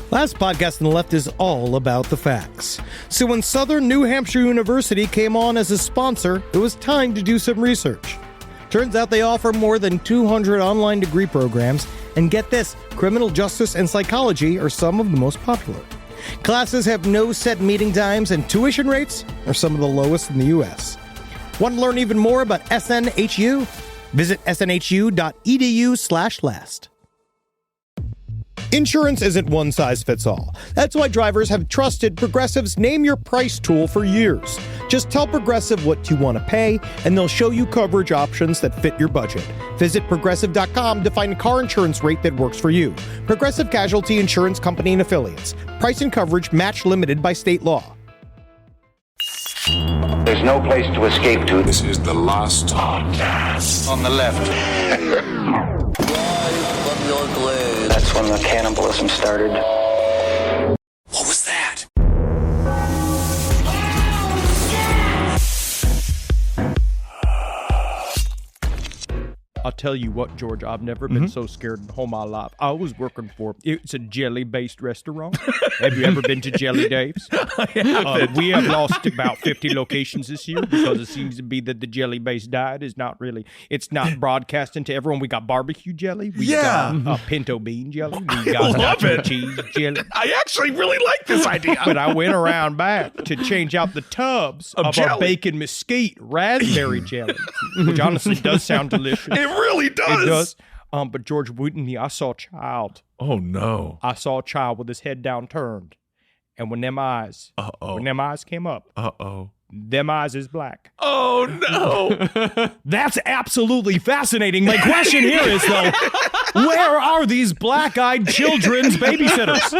Last podcast on the left is all about the facts. So when Southern New Hampshire University came on as a sponsor, it was time to do some research. Turns out they offer more than 200 online degree programs, and get this, criminal justice and psychology are some of the most popular. Classes have no set meeting times, and tuition rates are some of the lowest in the U.S. Want to learn even more about SNHU? Visit snhu.edu/last. Insurance isn't one size fits all. That's why drivers have trusted Progressive's Name Your Price tool for years. Just tell Progressive what you want to pay, and they'll show you coverage options that fit your budget. Visit Progressive.com to find a car insurance rate that works for you. Progressive Casualty Insurance Company and Affiliates. Price and coverage match limited by state law. There's no place to escape to. This is the last podcast. On the left. That's when the cannibalism started. What was that? I'll tell you what, George, I've never been so scared in all my life. I was working for, it's a jelly-based restaurant. Have you ever been to Jelly Dave's? We have lost about 50 locations this year because it seems to be that the jelly-based diet is not really, it's not broadcasting to everyone. We got barbecue jelly. We got pinto bean jelly. We got nacho cheese jelly. I actually really like this idea. But I went around back to change out the tubs of our bacon mesquite raspberry jelly, which honestly does sound delicious. It really does. It does. But George Whitney, I saw a child. Oh, no. I saw a child with his head down turned. And when them eyes came up, them eyes is black. Oh, no. That's absolutely fascinating. My question here is, though, where are these black-eyed children's babysitters?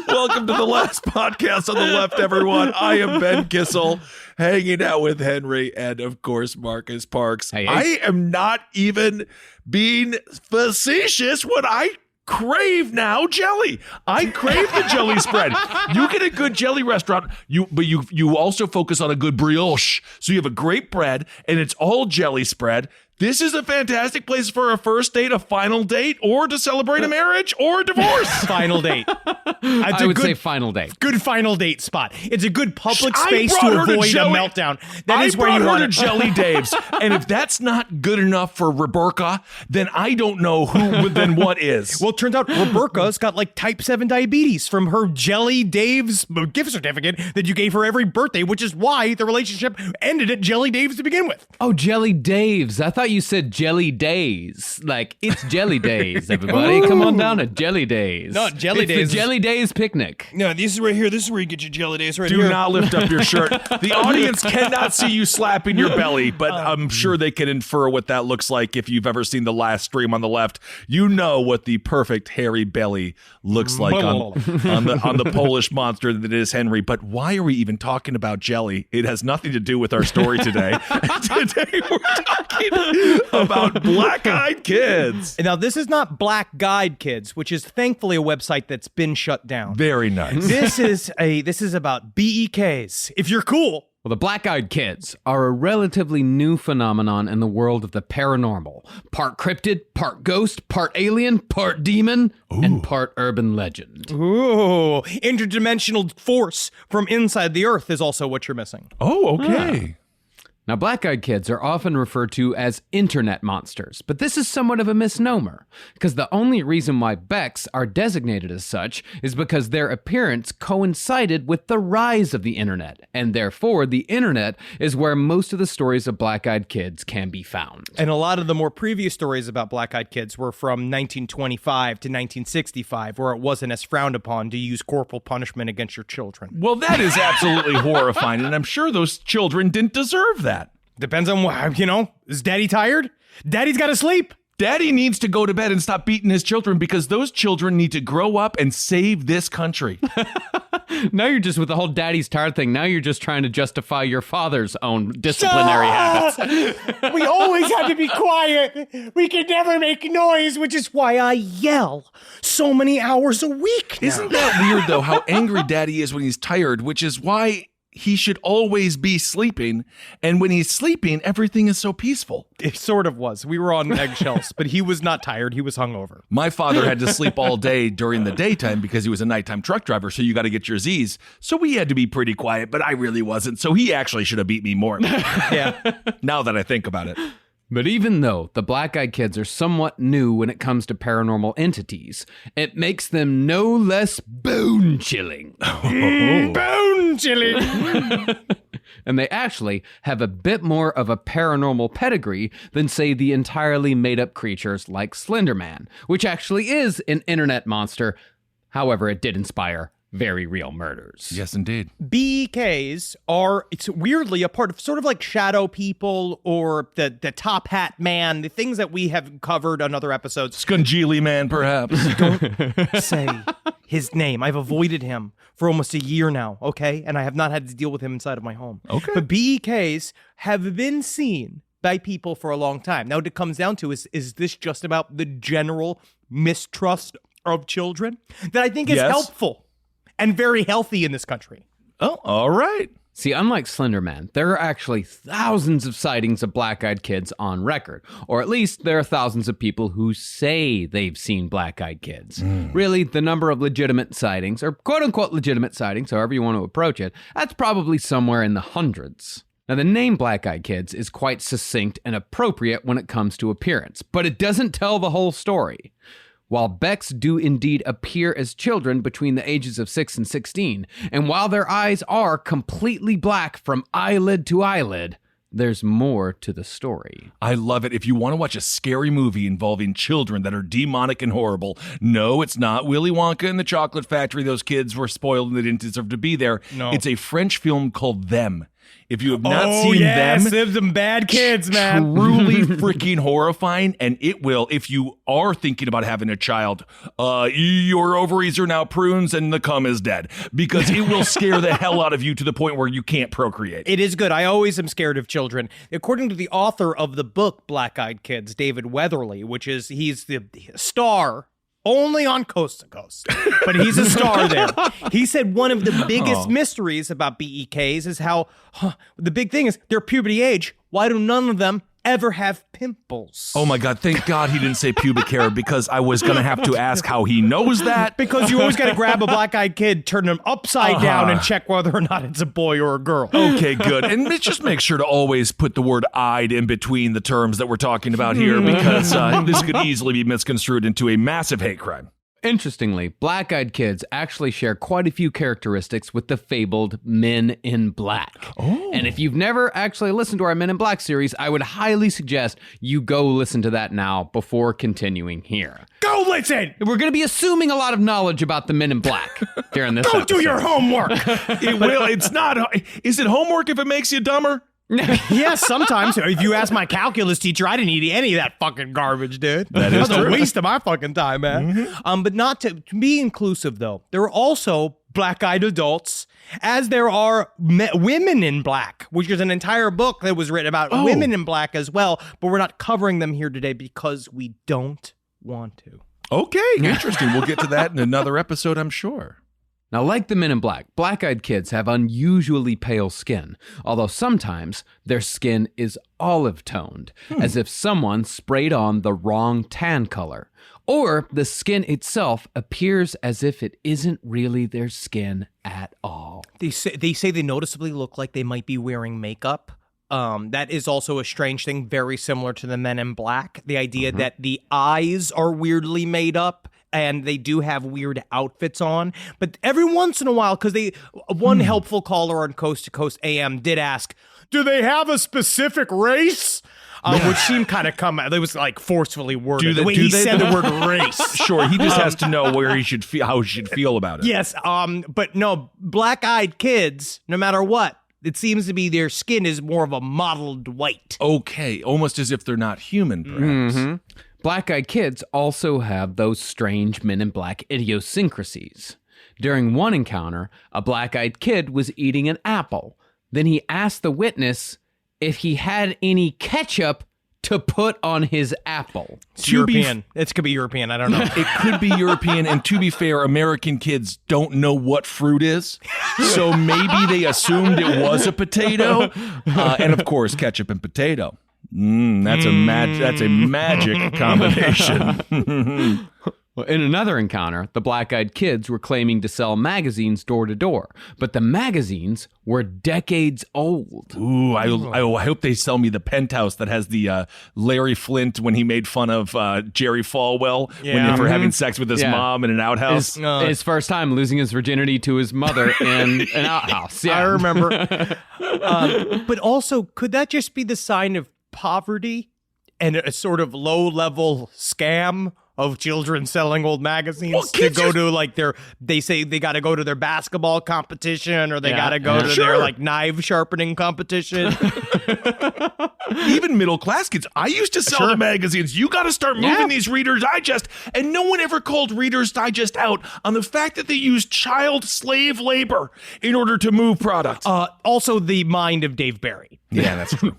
Welcome to the last podcast on the left, everyone. I am Ben Kissel, hanging out with Henry and, of course, Marcus Parks. Hey. I am not even being facetious when I crave now jelly. I crave the jelly spread. You get a good jelly restaurant, but you also focus on a good brioche. So you have a great bread, and it's all jelly spread. This is a fantastic place for a first date, a final date, or to celebrate a marriage or a divorce. Final date. I would say final date. Good final date spot. It's a good public space to avoid a meltdown. That is where you want to Jelly Dave's. And if that's not good enough for Roberta, then I don't know then what is. Well, it turns out Roberta's got like type 7 diabetes from her Jelly Dave's gift certificate that you gave her every birthday, which is why the relationship ended at Jelly Dave's to begin with. Oh, Jelly Dave's. I thought you said Jelly Days. Like, it's Jelly Days, everybody. Come on down to Jelly Days. No, Jelly Days. It's the Jelly Days picnic. No, this is right here. This is where you get your Jelly Days right Do here. not lift up your shirt. The audience cannot see you slapping your belly, but I'm sure they can infer what that looks like if you've ever seen the last stream on the left. You know what the perfect hairy belly looks like on the Polish monster that is Henry. But why are we even talking about jelly? It has nothing to do with our story today. Today we're talking about black-eyed kids. Now, this is not Black Guide Kids, which is thankfully a website that's been shut down. Very nice. This is about BEKs. If you're cool. Well, the black-eyed kids are a relatively new phenomenon in the world of the paranormal. Part cryptid, part ghost, part alien, part demon, and part urban legend. Ooh, interdimensional force from inside the earth is also what you're missing. Oh, okay. Now, black-eyed kids are often referred to as internet monsters, but this is somewhat of a misnomer, because the only reason why Becks are designated as such is because their appearance coincided with the rise of the internet, and therefore the internet is where most of the stories of black-eyed kids can be found. And a lot of the more previous stories about black-eyed kids were from 1925 to 1965, where it wasn't as frowned upon to use corporal punishment against your children. Well, that is absolutely horrifying, and I'm sure those children didn't deserve that. Depends on, is Daddy tired? Daddy's got to sleep. Daddy needs to go to bed and stop beating his children because those children need to grow up and save this country. Now you're just with the whole daddy's tired thing. Now you're just trying to justify your father's own disciplinary habits. We always have to be quiet. We can never make noise, which is why I yell so many hours a week now. Isn't that weird, though, how angry Daddy is when he's tired, which is why he should always be sleeping. And when he's sleeping, everything is so peaceful. It sort of was. We were on eggshells, but he was not tired. He was hungover. My father had to sleep all day during the daytime because he was a nighttime truck driver, so you got to get your Z's. So we had to be pretty quiet, but I really wasn't. So he actually should have beat me more. Yeah. Now that I think about it. But even though the Black-Eyed Kids are somewhat new when it comes to paranormal entities, it makes them no less bone-chilling. Bone-chilling! And they actually have a bit more of a paranormal pedigree than, say, the entirely made-up creatures like Slender Man, which actually is an internet monster. However, it did inspire very real murders. Yes, indeed. BEKs are, it's weirdly a part of sort of like shadow people or the top hat man, the things that we have covered on other episodes. Scungili Man, perhaps. Don't say his name. I've avoided him for almost a year now, okay? And I have not had to deal with him inside of my home. Okay. But BEKs have been seen by people for a long time. Now, what it comes down to is this just about the general mistrust of children that I think is helpful and very healthy in this country. Oh, all right. See, unlike Slender Man, there are actually thousands of sightings of Black-Eyed Kids on record. Or at least there are thousands of people who say they've seen Black-Eyed Kids. Really, the number of legitimate sightings, or quote-unquote legitimate sightings, however you want to approach it, that's probably somewhere in the hundreds. Now, the name Black-Eyed Kids is quite succinct and appropriate when it comes to appearance, but it doesn't tell the whole story. While Becks do indeed appear as children between the ages of 6 and 16, and while their eyes are completely black from eyelid to eyelid, there's more to the story. I love it. If you want to watch a scary movie involving children that are demonic and horrible, no, it's not Willy Wonka and the Chocolate Factory. Those kids were spoiled and they didn't deserve to be there. No. It's a French film called Them. If you have not seen them, there's some bad kids, man. Truly freaking horrifying. And it will, if you are thinking about having a child, your ovaries are now prunes and the cum is dead, because it will scare the hell out of you to the point where you can't procreate. It is good. I always am scared of children. According to the author of the book Black-Eyed Kids, David Weatherly, he's the star only on Coast to Coast, but he's a star there. He said one of the biggest mysteries about BEKs is how the big thing is their puberty age. Why do none of them ever have pimples? Oh my God, thank God he didn't say pubic hair, because I was going to have to ask how he knows that. Because you always got to grab a black-eyed kid, turn them upside down, and check whether or not it's a boy or a girl. Okay, good. And just make sure to always put the word "eyed" in between the terms that we're talking about here, because this could easily be misconstrued into a massive hate crime. Interestingly, Black-Eyed Kids actually share quite a few characteristics with the fabled Men in Black. Oh. And if you've never actually listened to our Men in Black series, I would highly suggest you go listen to that now before continuing here. Go listen! We're going to be assuming a lot of knowledge about the Men in Black during this Go episode. do your homework! It will. It's not. Is it homework if it makes you dumber? Yes, sometimes. If you ask my calculus teacher, I didn't eat any of that fucking garbage, dude. That is That was true. a waste of my fucking time, man. But not to be inclusive, though. There are also black-eyed adults, as there are women in black, which is an entire book that was written about women in black as well. But we're not covering them here today because we don't want to. Okay, interesting. We'll get to that in another episode, I'm sure. Now, like the Men in Black, Black-Eyed Kids have unusually pale skin, although sometimes their skin is olive-toned, as if someone sprayed on the wrong tan color. Or the skin itself appears as if it isn't really their skin at all. They say they noticeably look like they might be wearing makeup. That is also a strange thing, very similar to the Men in Black. The idea that the eyes are weirdly made up, and they do have weird outfits on. But every once in a while, because one helpful caller on Coast to Coast AM did ask, do they have a specific race? Which seemed kind of it was like forcefully worded. The way he said the word race. Sure, he just has to know where he should feel, how he should feel about it. Yes, but no, black-eyed kids, no matter what, it seems to be their skin is more of a mottled white. Okay, almost as if they're not human, perhaps. Black-Eyed Kids also have those strange Men in Black idiosyncrasies. During one encounter, a Black-Eyed Kid was eating an apple. Then he asked the witness if he had any ketchup to put on his apple. It's European. It could be European. I don't know. It could be European, and to be fair, American kids don't know what fruit is, so maybe they assumed it was a potato. And of course, ketchup and potato. That's a magic combination. Well, in another encounter, the black-eyed kids were claiming to sell magazines door to door, but the magazines were decades old. Ooh, I hope they sell me the Penthouse that has the Larry Flint when he made fun of Jerry Falwell for having sex with his mom in an outhouse. His first time losing his virginity to his mother in an outhouse. Yeah. I remember. But also, could that just be the sign of poverty and a sort of low-level scam of children selling old magazines to go to like they say they got to go to their basketball competition or they got to go to their like knife sharpening competition. Even middle class kids. I used to sell the magazines. You got to start moving these Reader's Digest. And no one ever called Reader's Digest out on the fact that they used child slave labor in order to move products. Also the mind of Dave Barry. Yeah, that's true.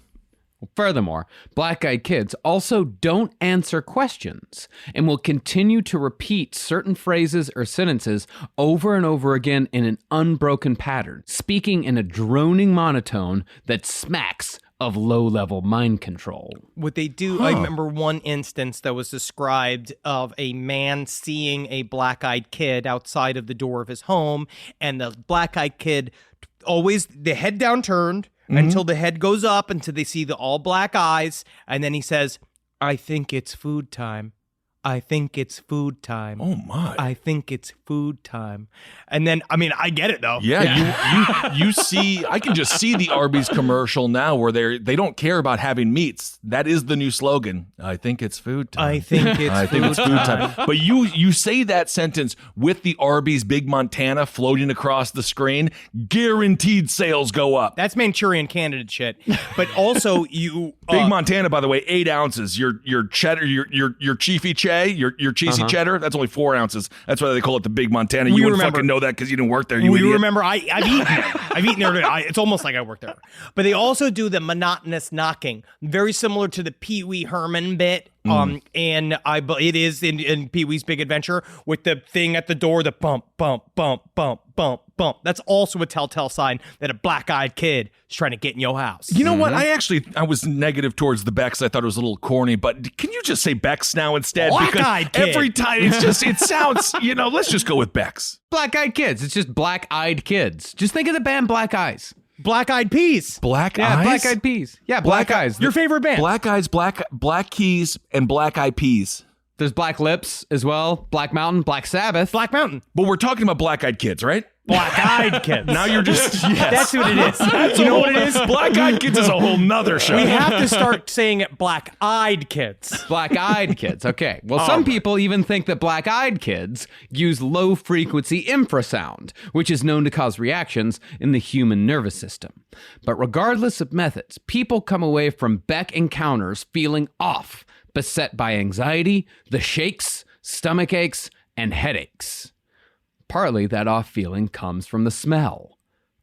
Furthermore, black-eyed kids also don't answer questions and will continue to repeat certain phrases or sentences over and over again in an unbroken pattern, speaking in a droning monotone that smacks of low-level mind control. What they do, I remember one instance that was described of a man seeing a black-eyed kid outside of the door of his home, and the black-eyed kid always, the head downturned, until the head goes up until they see the all black eyes. And then he says, I think it's food time. I think it's food time. Oh, my. I think it's food time. And then, I mean, I get it, though. Yeah. You see, I can just see the Arby's commercial now where they don't care about having meats. That is the new slogan. I think it's food time. I think it's food time. But you say that sentence with the Arby's Big Montana floating across the screen, guaranteed sales go up. That's Manchurian candidate shit. But also, you... Big Montana, by the way, 8 ounces. Your cheddar, your Chiefy Che, your cheesy cheddar, that's only 4 ounces. That's why they call it the Big Montana. You wouldn't fucking know that because you didn't work there, you idiot. Remember, I've eaten there. I've eaten there. It's almost like I work there. But they also do the monotonous knocking, very similar to the Pee Wee Herman bit. And it is in Pee Wee's Big Adventure with the thing at the door, the bump, bump, bump, bump, bump, bump. That's also a telltale sign that a black-eyed kid is trying to get in your house. You know what? I was negative towards the Becks. I thought it was a little corny, but can you just say Becks now instead? Black-eyed kid. Every time it sounds, let's just go with Becks. Black-eyed kids. It's just black-eyed kids. Just think of the band Black Eyes. Black-eyed peas. Black Yeah, Eyes? Black-eyed peas. Yeah, Black Eyes. Your favorite band. Black Eyes, Black Keys, and Black Eyed Peas. There's Black Lips as well. Black Mountain, Black Sabbath. Black Mountain. But we're talking about black-eyed kids, right? Black-eyed kids. Now you're just... Yes. That's what it is. You know what it is? Black-eyed kids is a whole nother show. We have to start saying it black-eyed kids. Black-eyed kids. Okay. Well, some people even think that black-eyed kids use low-frequency infrasound, which is known to cause reactions in the human nervous system. But regardless of methods, people come away from Beck encounters feeling off, beset by anxiety, the shakes, stomach aches, and headaches. Partly that off feeling comes from the smell.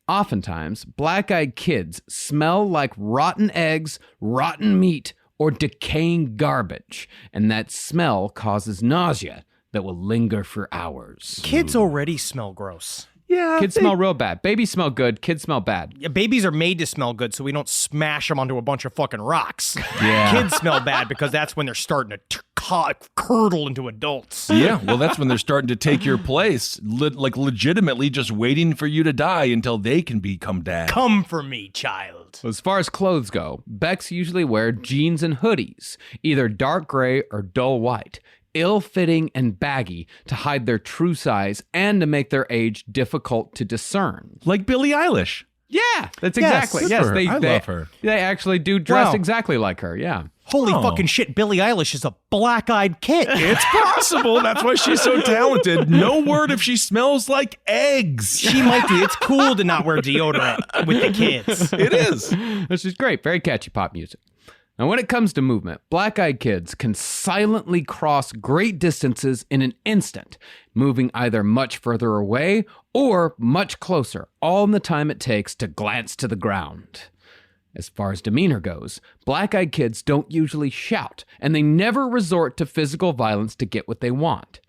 Oftentimes, black-eyed kids smell like rotten eggs, rotten meat, or decaying garbage, and that smell causes nausea that will linger for hours. Kids already smell gross. Yeah. Kids smell real bad. Babies smell good. Kids smell bad. Yeah, babies are made to smell good, so we don't smash them onto a bunch of fucking rocks. Yeah. Kids smell bad because that's when they're starting to curdle into adults. Yeah, well, that's when they're starting to take your place, legitimately just waiting for you to die until they can become dad. Come for me, child. As far as clothes go, Becks usually wear jeans and hoodies, either dark gray or dull white, ill-fitting and baggy to hide their true size and to make their age difficult to discern. Like Billie Eilish. Yeah, that's exactly. Good Yes, for her. I love her. They actually do dress Wow. exactly like her. Yeah. Holy fucking shit, Billie Eilish is a black-eyed kid. It's possible. That's why she's so talented. No word if she smells like eggs. She might do. It's cool to not wear deodorant with the kids. It is. This is great. Very catchy pop music. Now, when it comes to movement, black-eyed kids can silently cross great distances in an instant, moving either much further away or much closer, all in the time it takes to glance to the ground. As far as demeanor goes, black-eyed kids don't usually shout, and they never resort to physical violence to get what they want.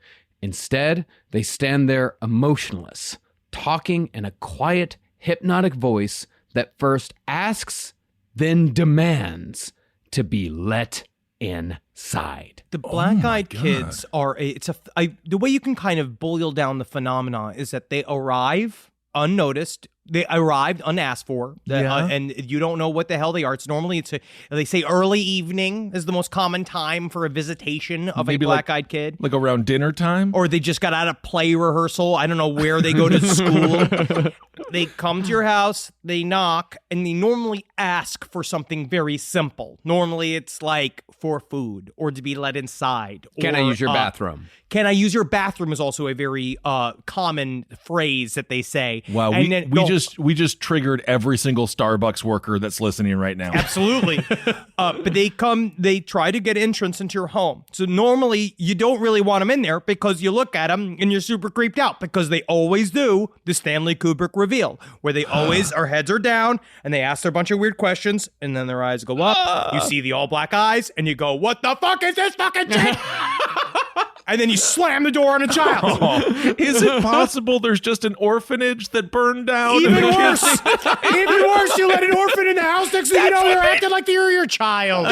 Instead, they stand there emotionless, talking in a quiet, hypnotic voice that first asks, then demands to be let inside. The black-eyed kids are the way you can kind of boil down the phenomena is that they arrive unnoticed. They arrived unasked for, and you don't know what the hell they are. They say early evening is the most common time for a visitation of a black-eyed kid. Like around dinner time? Or they just got out of play rehearsal. I don't know where they go to school. They come to your house, they knock, and they normally ask for something very simple. Normally it's like for food or to be let inside. Can I use your bathroom? Can I use your bathroom is also a very common phrase that they say. Wow, we just triggered every single Starbucks worker that's listening right now. Absolutely. But they try to get entrance into your home. So normally you don't really want them in there because you look at them and you're super creeped out because they always do the Stanley Kubrick reveal where they always, our heads are down and they ask their bunch of weird questions and then their eyes go up. You see the all black eyes and you go, what the fuck is this fucking shit? And then you slam the door on a child. Is it possible there's just an orphanage that burned down? Even worse. Even worse, you let an orphan in the house next thing you know they're acting like they're your child.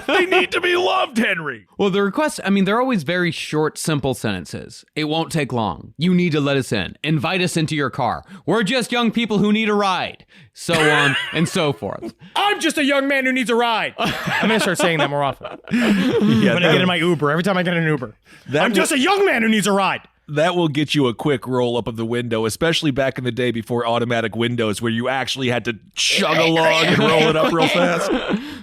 They need to be loved, Henry. Well, the requests, they're always very short, simple sentences. It won't take long. You need to let us in. Invite us into your car. We're just young people who need a ride. So on and so forth. I'm just a young man who needs a ride. I'm going to start saying that more often. When I get in my Uber, every time I get in an Uber. I'm just a young man who needs a ride. That will get you a quick roll up of the window, especially back in the day before automatic windows where you actually had to chug along and roll it up real fast.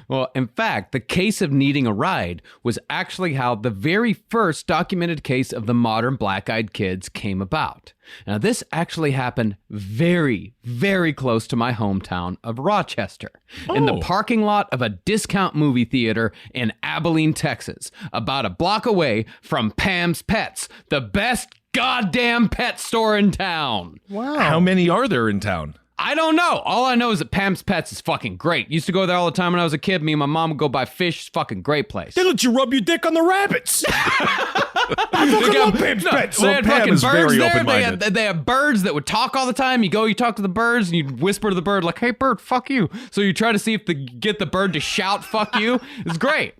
Well, in fact, the case of needing a ride was actually how the very first documented case of the modern black-eyed kids came about. Now, this actually happened very, very close to my hometown of Rochester, in the parking lot of a discount movie theater in Abilene, Texas, about a block away from Pam's Pets, the best goddamn pet store in town. Wow. How many are there in town? I don't know. All I know is that Pam's Pets is fucking great. Used to go there all the time when I was a kid. Me and my mom would go buy fish. It's fucking great place. They let you rub your dick on the rabbits. I fucking love Pam's Pets. They had Pam fucking is birds very there. open-minded. They have birds that would talk all the time. You talk to the birds, and you whisper to the bird like, "Hey, bird, fuck you." So you try to see if get the bird to shout "fuck you." It's great.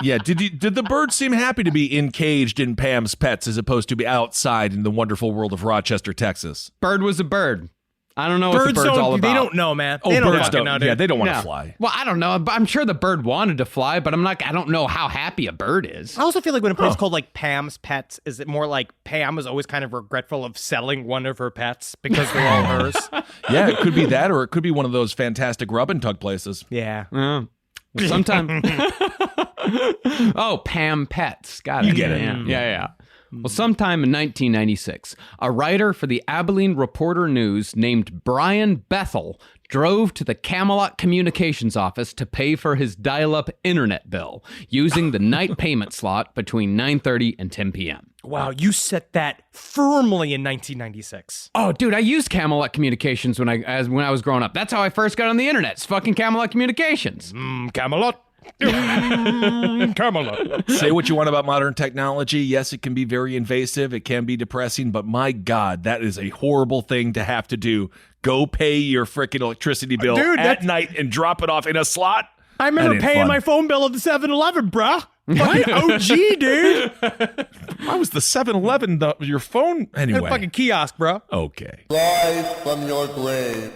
Yeah, did the bird seem happy to be encaged in Pam's Pets as opposed to be outside in the wonderful world of Rochester, Texas? Bird was a bird. I don't know what the bird's all about. They don't know, man. Oh, they don't birds don't. know, Yeah, they don't want to fly. Well, I don't know. I'm sure the bird wanted to fly, but I don't know how happy a bird is. I also feel like when a place called like Pam's Pets, is it more like Pam was always kind of regretful of selling one of her pets because they're all hers? Yeah, it could be that, or it could be one of those fantastic rub and tug places. Yeah. Well, sometime. Oh, Pam Pets. Got it. You get it. Yeah. Well, sometime in 1996, a writer for the Abilene Reporter News named Brian Bethel drove to the Camelot Communications office to pay for his dial-up internet bill using the night payment slot between 9:30 and 10 p.m. Wow, you set that firmly in 1996. Oh, dude, I used Camelot Communications when I was growing up. That's how I first got on the internet. It's fucking Camelot Communications. Camelot. Camelot. Say what you want about modern technology. Yes, it can be very invasive. It can be depressing, but my God, that is a horrible thing to have to do. Go pay your freaking electricity bill at night and drop it off in a slot. I remember paying my phone bill at the 7-Eleven, bruh. Fucking OG, dude. Why was the 7-Eleven your phone? Anyway. That fucking kiosk, bro. Okay. Rise from your grave.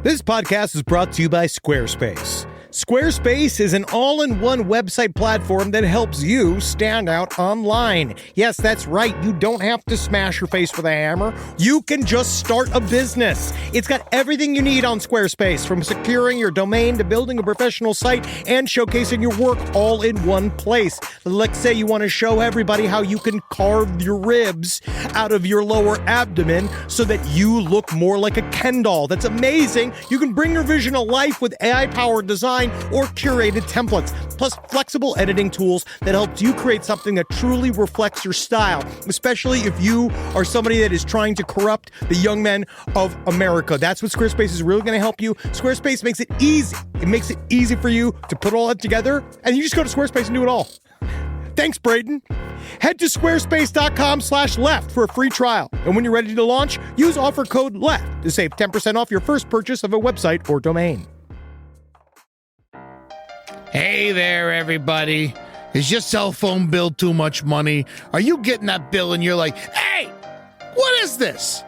This podcast is brought to you by Squarespace. Squarespace is an all-in-one website platform that helps you stand out online. Yes, that's right. You don't have to smash your face with a hammer. You can just start a business. It's got everything you need on Squarespace, from securing your domain to building a professional site and showcasing your work all in one place. Let's say you want to show everybody how you can carve your ribs out of your lower abdomen so that you look more like a Ken doll. That's amazing. You can bring your vision to life with AI-powered design design or curated templates, plus flexible editing tools that helps you create something that truly reflects your style, especially if you are somebody that is trying to corrupt the young men of America. That's what Squarespace is really going to help you. Squarespace makes it easy. It makes it easy for you to put all that together, and you just go to Squarespace and do it all. Thanks, Braden. Head to squarespace.com/left for a free trial. And when you're ready to launch, use offer code LEFT to save 10% off your first purchase of a website or domain. Hey there, everybody. Is your cell phone bill too much money? Are you getting that bill and you're like, hey, what is this?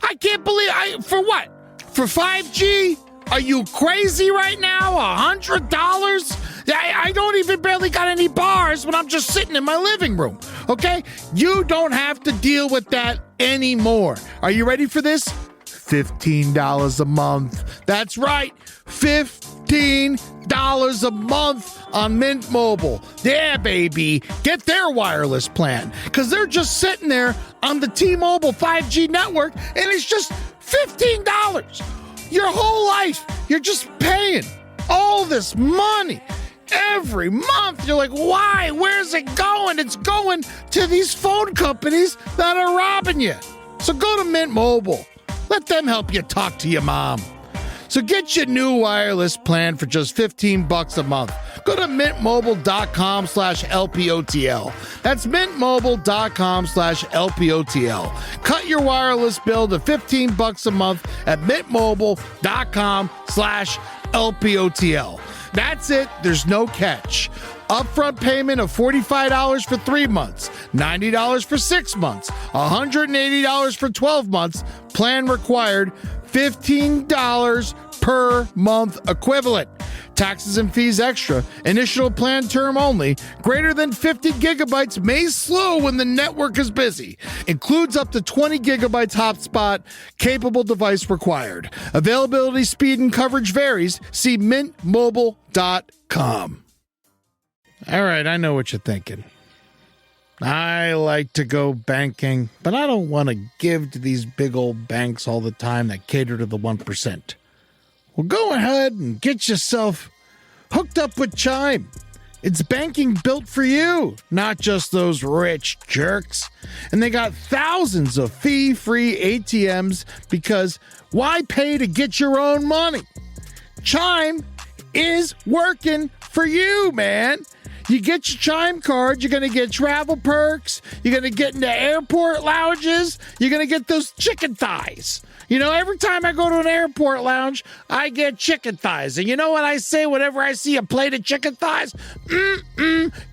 I can't believe for what? For 5G? Are you crazy right now? $100? I don't even barely got any bars when I'm just sitting in my living room, okay? You don't have to deal with that anymore. Are you ready for this? $15 a month. That's right, $15 a month on Mint Mobile. Yeah, baby. Get their wireless plan, because they're just sitting there on the T-Mobile 5G network, and it's just $15. Your whole life, you're just paying all this money every month. You're like, why? Where's it going? It's going to these phone companies that are robbing you. So go to Mint Mobile. Let them help you talk to your mom. So get your new wireless plan for just $15 a month. Go to mintmobile.com/LPOTL. That's mintmobile.com/LPOTL. Cut your wireless bill to $15 a month at mintmobile.com/LPOTL. That's it. There's no catch. Upfront payment of $45 for 3 months, $90 for 6 months, $180 for 12 months. Plan required, $15 per month equivalent. Taxes and fees extra. Initial plan term only. Greater than 50 gigabytes may slow when the network is busy. Includes up to 20 gigabytes hotspot. Capable device required. Availability, speed, and coverage varies. See mintmobile.com. All right, I know what you're thinking. I like to go banking, but I don't want to give to these big old banks all the time that cater to the 1%. Well, go ahead and get yourself hooked up with Chime. It's banking built for you, not just those rich jerks. And they got thousands of fee-free ATMs, because why pay to get your own money? Chime is working for you, man. You get your Chime card, you're going to get travel perks, you're going to get into airport lounges, you're going to get those chicken thighs. You know, every time I go to an airport lounge, I get chicken thighs. And you know what I say whenever I see a plate of chicken thighs?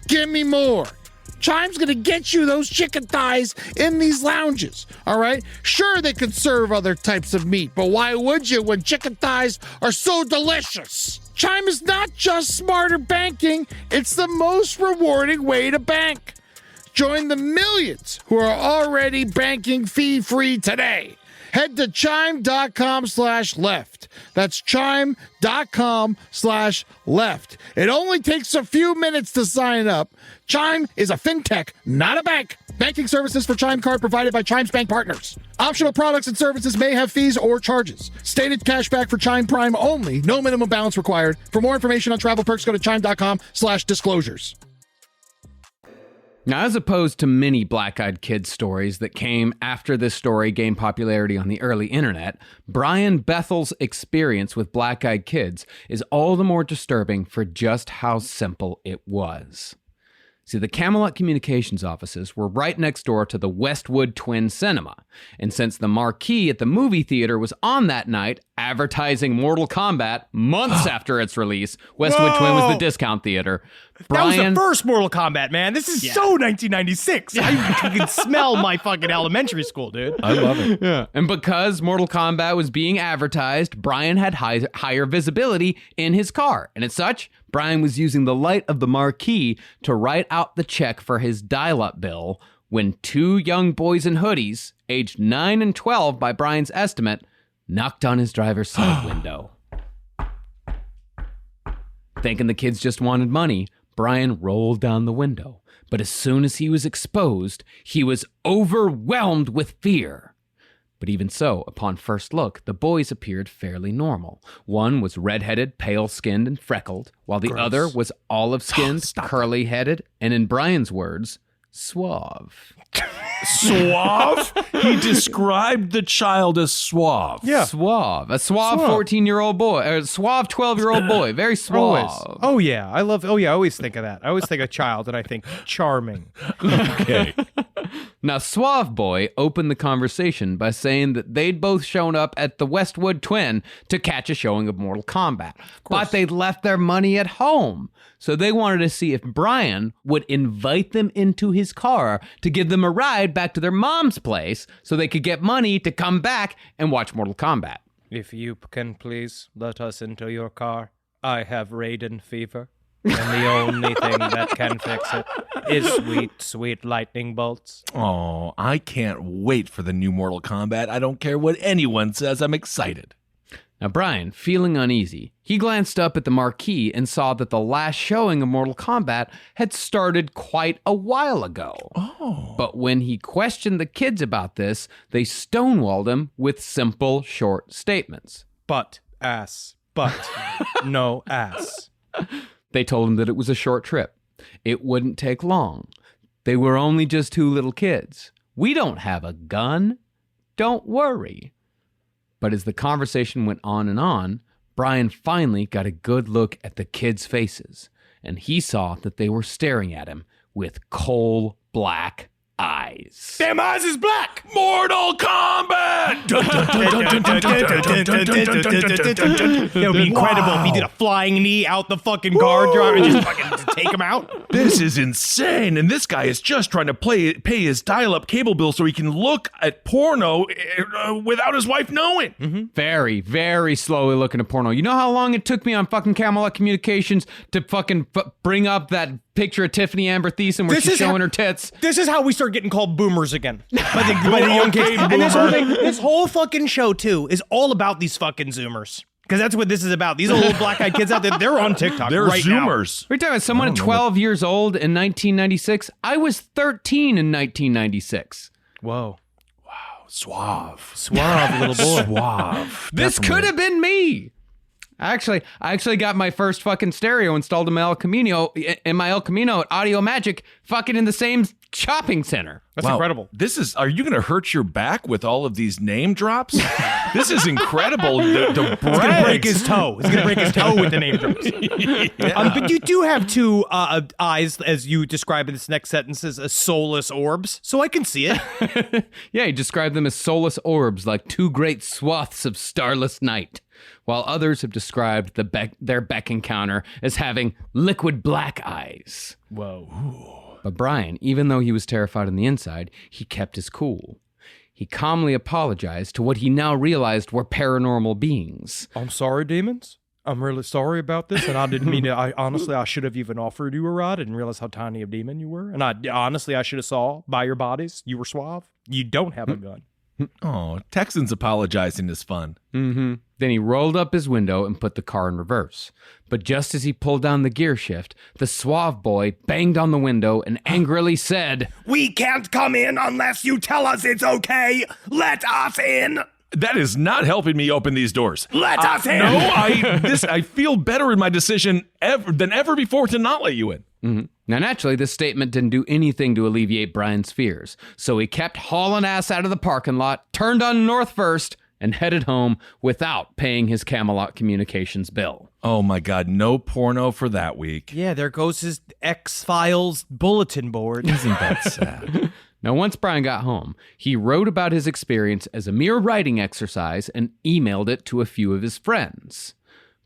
Give me more. Chime's going to get you those chicken thighs in these lounges, all right? Sure, they could serve other types of meat, but why would you when chicken thighs are so delicious? Chime is not just smarter banking, it's the most rewarding way to bank. Join the millions who are already banking fee-free today. Head to chime.com/left. That's chime.com/left. It only takes a few minutes to sign up. Chime is a fintech, not a bank. Banking services for Chime Card provided by Chime's bank partners. Optional products and services may have fees or charges. Stated cashback for Chime Prime only. No minimum balance required. For more information on travel perks, go to chime.com/disclosures. Now, as opposed to many black-eyed kids stories that came after this story gained popularity on the early internet, Brian Bethel's experience with black-eyed kids is all the more disturbing for just how simple it was. See, the Camelot Communications offices were right next door to the Westwood Twin Cinema, and since the marquee at the movie theater was on that night advertising Mortal Kombat months after its release, Westwood Twin was the discount theater. That was the first Mortal Kombat, man. This is so 1996. I can smell my fucking elementary school, dude. I love it. Yeah. And because Mortal Kombat was being advertised, Brian had higher visibility in his car. And as such, Brian was using the light of the marquee to write out the check for his dial-up bill when two young boys in hoodies, aged 9 and 12 by Brian's estimate, knocked on his driver's side window. Thinking the kids just wanted money, Brian rolled down the window. But as soon as he was exposed, he was overwhelmed with fear. But even so, upon first look, the boys appeared fairly normal. One was red-headed, pale-skinned, and freckled, while the other was olive-skinned, curly-headed, and in Brian's words, suave. Suave? He described the child as suave. Yeah. Suave. A suave 14-year-old boy. Or a suave 12-year-old boy. Very suave. Always. Oh, yeah. I always think of that. I always think of child and I think charming. Okay. Now, Suave Boy opened the conversation by saying that they'd both shown up at the Westwood Twin to catch a showing of Mortal Kombat, but they'd left their money at home. So they wanted to see if Brian would invite them into his car to give them a ride back to their mom's place so they could get money to come back and watch Mortal Kombat. If you can please let us into your car. I have Raiden fever, and the only thing that can fix it is sweet, sweet lightning bolts. Oh, I can't wait for the new Mortal Kombat. I don't care what anyone says. I'm excited. Now, Brian, feeling uneasy, he glanced up at the marquee and saw that the last showing of Mortal Kombat had started quite a while ago. Oh. But when he questioned the kids about this, they stonewalled him with simple, short statements. But ass. But no ass. They told him that it was a short trip. It wouldn't take long. They were only just two little kids. We don't have a gun. Don't worry. But as the conversation went on, Brian finally got a good look at the kids' faces, and he saw that they were staring at him with coal black eyes. Them eyes is black! Mortal Kombat! It would be incredible if he did a flying knee out the fucking guard driver and just fucking take him out. This is insane, and this guy is just trying to pay his dial-up cable bill so he can look at porno without his wife knowing. Mm-hmm. Very, very slowly looking at porno. You know how long it took me on fucking Camelot Communications to fucking bring up that picture of Tiffany Amber Thiessen where she's showing her tits? This is how we start getting called boomers again by the young kids. And this whole fucking show, too, is all about these fucking Zoomers. Because that's what this is about. These little black-eyed kids out there, they're on TikTok They're right Zoomers. We're talking about someone 12 years old in 1996. I was 13 in 1996. Whoa. Suave. Suave little boy. Suave. This could have been me. I actually got my first fucking stereo installed in my El Camino at Audio Magic, fucking in the same shopping center. That's incredible. Are you going to hurt your back with all of these name drops? This is incredible. The He's going to break his toe. He's going to break his toe with the name drops. But you do have two eyes, as you describe in this next sentence, as soulless orbs, so I can see it. Yeah, he described them as soulless orbs, like two great swaths of starless night, while others have described their Beck encounter as having liquid black eyes. Whoa. But Brian, even though he was terrified on the inside, he kept his cool. He calmly apologized to what he now realized were paranormal beings. I'm sorry, demons. I'm really sorry about this, and I didn't mean to. I should have even offered you a ride. I didn't realize how tiny a demon you were. And I should have saw by your bodies you were suave. You don't have a gun. Oh, Texans apologizing is fun. Mm-hmm. Then he rolled up his window and put the car in reverse. But just as he pulled down the gear shift, the suave boy banged on the window and angrily said, "We can't come in unless you tell us it's okay. Let us in." That is not helping me open these doors. Let us in. No, I feel better in my decision than ever before to not let you in. Mm-hmm. Now, naturally, this statement didn't do anything to alleviate Brian's fears, so he kept hauling ass out of the parking lot, turned on North First, and headed home without paying his Camelot Communications bill. Oh my God, no porno for that week. Yeah, there goes his X-Files bulletin board. Isn't that sad? Now, once Brian got home, he wrote about his experience as a mere writing exercise and emailed it to a few of his friends.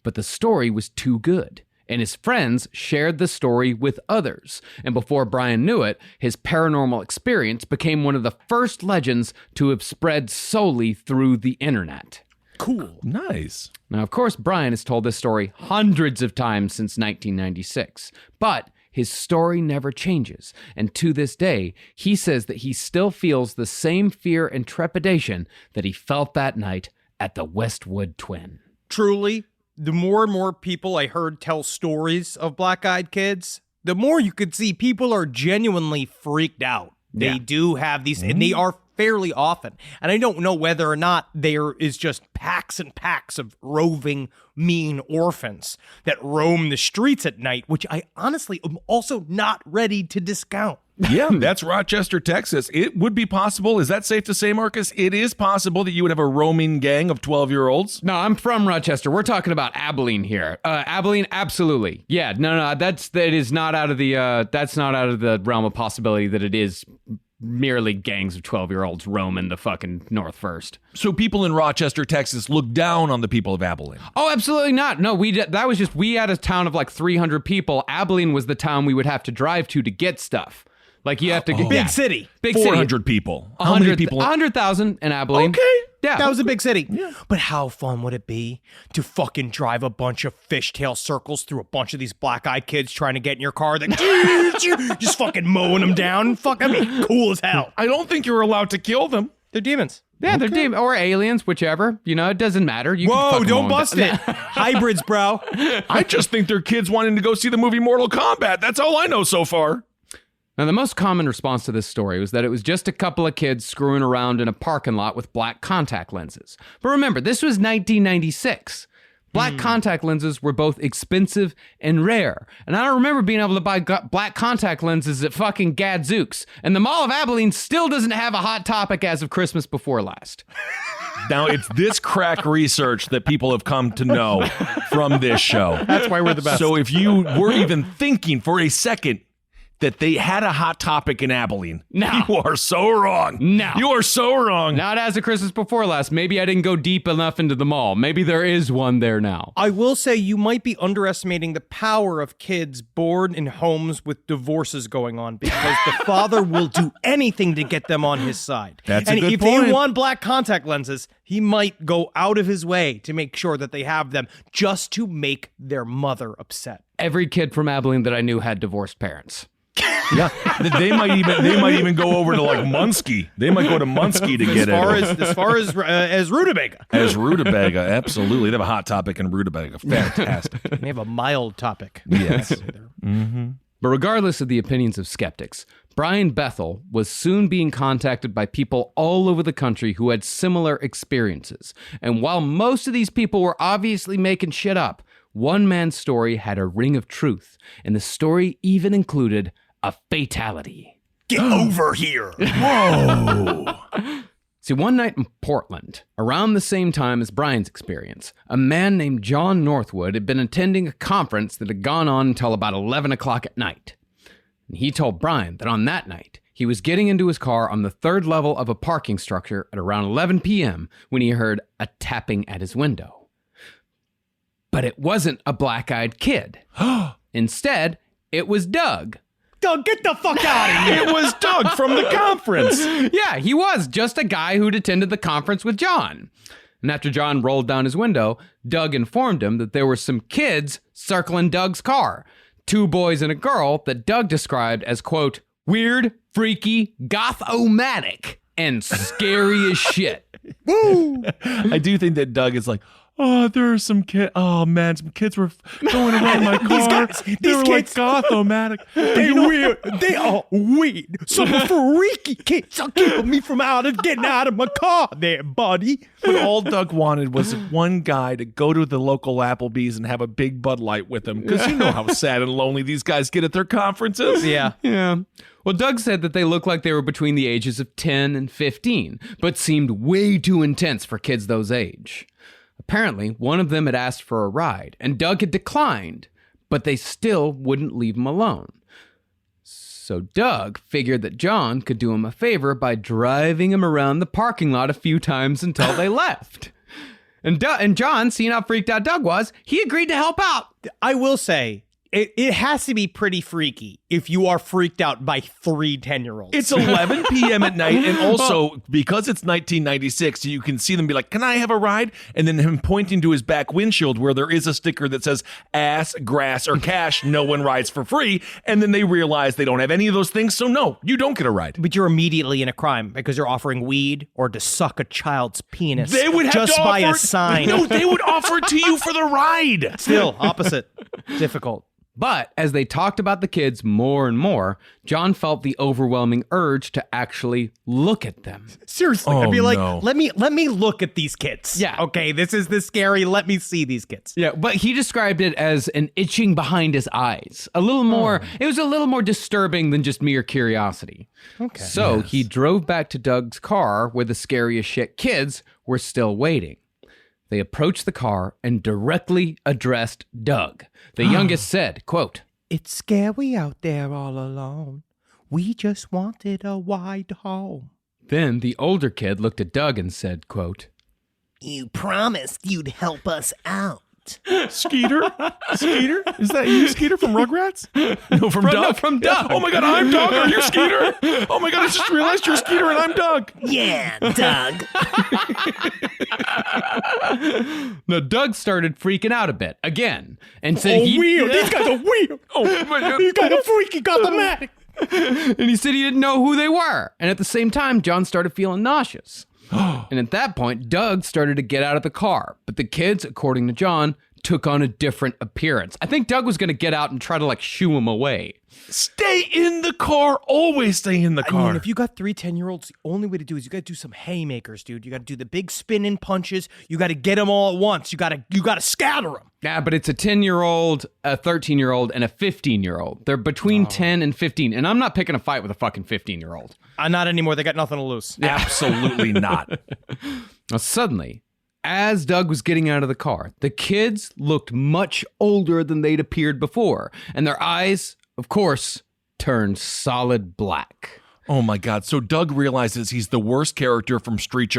But the story was too good, and his friends shared the story with others. And before Brian knew it, his paranormal experience became one of the first legends to have spread solely through the internet. Cool. Nice. Now, of course, Brian has told this story hundreds of times since 1996, but his story never changes, and to this day, he says that he still feels the same fear and trepidation that he felt that night at the Westwood Twin. Truly, the more and more people I heard tell stories of black-eyed kids, the more you could see people are genuinely freaked out. They do have these, and they are fairly often. And I don't know whether or not there is just packs and packs of roving, mean orphans that roam the streets at night, which I honestly am also not ready to discount. Yeah, that's Rochester, Texas. It would be possible. Is that safe to say, Marcus? It is possible that you would have a roaming gang of 12-year-olds. No, I'm from Rochester. We're talking about Abilene here. Abilene, absolutely. Yeah, no, that's not out of the realm of possibility that it is merely gangs of 12-year-olds roaming the fucking North First. So people in Rochester, Texas look down on the people of Abilene. Oh, absolutely not. No, we had a town of like 300 people. Abilene was the town we would have to drive to get stuff. Like you have to get Big city. Big 400 city. people. How many people? 100,000 in Abilene. Okay. Yeah. That was a big city. Yeah. But how fun would it be to fucking drive a bunch of fishtail circles through a bunch of these black-eyed kids trying to get in your car? Just fucking mowing them down. Fuck, that'd be cool as hell. I don't think you're allowed to kill them. They're demons. Yeah, they're demons. Or aliens, whichever. You know, it doesn't matter. You can Whoa, fucking don't mow bust them. it. Hybrids, bro. I just think they're kids wanting to go see the movie Mortal Kombat. That's all I know so far. Now, the most common response to this story was that it was just a couple of kids screwing around in a parking lot with black contact lenses. But remember, this was 1996. Black contact lenses were both expensive and rare. And I don't remember being able to buy black contact lenses at fucking Gadzooks. And the Mall of Abilene still doesn't have a Hot Topic as of Christmas before last. Now, it's this crack research that people have come to know from this show. That's why we're the best. So if you were even thinking for a second that they had a Hot Topic in Abilene, No. you are so wrong. No. You are so wrong. Not as of Christmas before last. Maybe I didn't go deep enough into the mall. Maybe there is one there now. I will say you might be underestimating the power of kids born in homes with divorces going on, because the father will do anything to get them on his side. That's a and good if point. they want black contact lenses, he might go out of his way to make sure that they have them just to make their mother upset. Every kid from Abilene that I knew had divorced parents. Yeah, they might even go over to like Muncie. They might go to Muncie to get it. As far as Rutabaga. As Rutabaga, absolutely. They have a Hot Topic in Rutabaga. Fantastic. They have a mild topic. Yes. But regardless of the opinions of skeptics, Brian Bethel was soon being contacted by people all over the country who had similar experiences. And while most of these people were obviously making shit up, one man's story had a ring of truth, and the story even included a fatality. Get over here. Whoa. See, one night in Portland, around the same time as Brian's experience, a man named John Northwood had been attending a conference that had gone on until about 11 o'clock at night. And he told Brian that on that night, he was getting into his car on the third level of a parking structure at around 11 p.m. when he heard a tapping at his window. But it wasn't a black-eyed kid. Instead, it was Doug. Doug, get the fuck out of here. It was Doug from the conference. Yeah, he was just a guy who'd attended the conference with John. And after John rolled down his window, Doug informed him that there were some kids circling Doug's car. 2 boys and a girl that Doug described as, quote, weird, freaky, goth-o-matic, and scary as shit. Woo! I do think that Doug is like, oh, there are some kids. Oh, man, some kids were going around my car. They were like goth-o-matic. They are weird. Some freaky kids are keeping me from getting out of my car there, buddy. But all Doug wanted was one guy to go to the local Applebee's and have a big Bud Light with him. Because you know how sad and lonely these guys get at their conferences. Yeah. Yeah. Well, Doug said that they looked like they were between the ages of 10 and 15, but seemed way too intense for kids those age. Apparently, one of them had asked for a ride, and Doug had declined, but they still wouldn't leave him alone. So Doug figured that John could do him a favor by driving him around the parking lot a few times until they left. And John, seeing how freaked out Doug was, he agreed to help out. I will say, it has to be pretty freaky if you are freaked out by 3 10-year-olds. It's 11 p.m. at night, and also, because it's 1996, you can see them be like, can I have a ride? And then him pointing to his back windshield where there is a sticker that says, ass, grass, or cash, no one rides for free. And then they realize they don't have any of those things, so no, you don't get a ride. But you're immediately in a crime because you're offering weed or to suck a child's penis. They would have just to by offer a sign. No, they would offer it to you for the ride. Still, opposite. Difficult. But as they talked about the kids more and more, John felt the overwhelming urge to actually look at them. Seriously, I'd be like, let me look at these kids. Yeah. Okay, this is this scary. Let me see these kids. Yeah, but he described it as an itching behind his eyes. A little more, it was a little more disturbing than just mere curiosity. Okay. So he drove back to Doug's car where the scariest shit kids were still waiting. They approached the car and directly addressed Doug. The youngest said, quote, "It's scary out there all alone. We just wanted a wide home." Then the older kid looked at Doug and said, quote, "You promised you'd help us out." Skeeter? Skeeter? Is that you, Skeeter, from Rugrats? No, from Doug? No, from Doug. Oh my God, I'm Doug. Are you Skeeter? Oh my God, I just realized you're Skeeter and I'm Doug. Yeah, Doug. Now, Doug started freaking out a bit again and said Weird. These guys are weird. These guys are freaky. Got the mat. And he said he didn't know who they were. And at the same time, John started feeling nauseous. And at that point, Doug started to get out of the car. But the kids, according to John, took on a different appearance. I think Doug was going to get out and try to shoo him away. Stay in the car. Always stay in the car. I mean, if you got 3 10-year-olds, the only way to do is you got to do some haymakers, dude. You got to do the big spinning punches. You got to get them all at once. You got to scatter them. Yeah, but it's a 10-year-old, a 13-year-old, and a 15-year-old. They're between 10 and 15. And I'm not picking a fight with a fucking 15-year-old. Not anymore. They got nothing to lose. Absolutely not. Now, suddenly, as Doug was getting out of the car, the kids looked much older than they'd appeared before. And their eyes, of course, turned solid black. Oh my God. So Doug realizes he's the worst character from Streets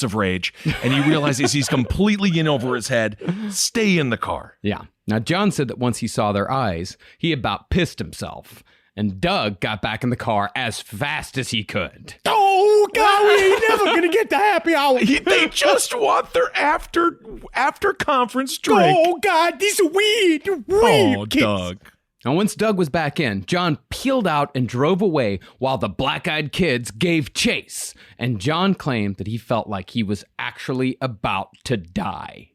of Rage, and he realizes he's completely in over his head. Stay in the car. Yeah. Now, John said that once he saw their eyes, he about pissed himself. And Doug got back in the car as fast as he could. Oh, God, we ain't never going to get to happy hour. They just want their after conference drink. Oh, God, these are weird kids. Doug. Now, once Doug was back in, John peeled out and drove away while the black-eyed kids gave chase. And John claimed that he felt like he was actually about to die.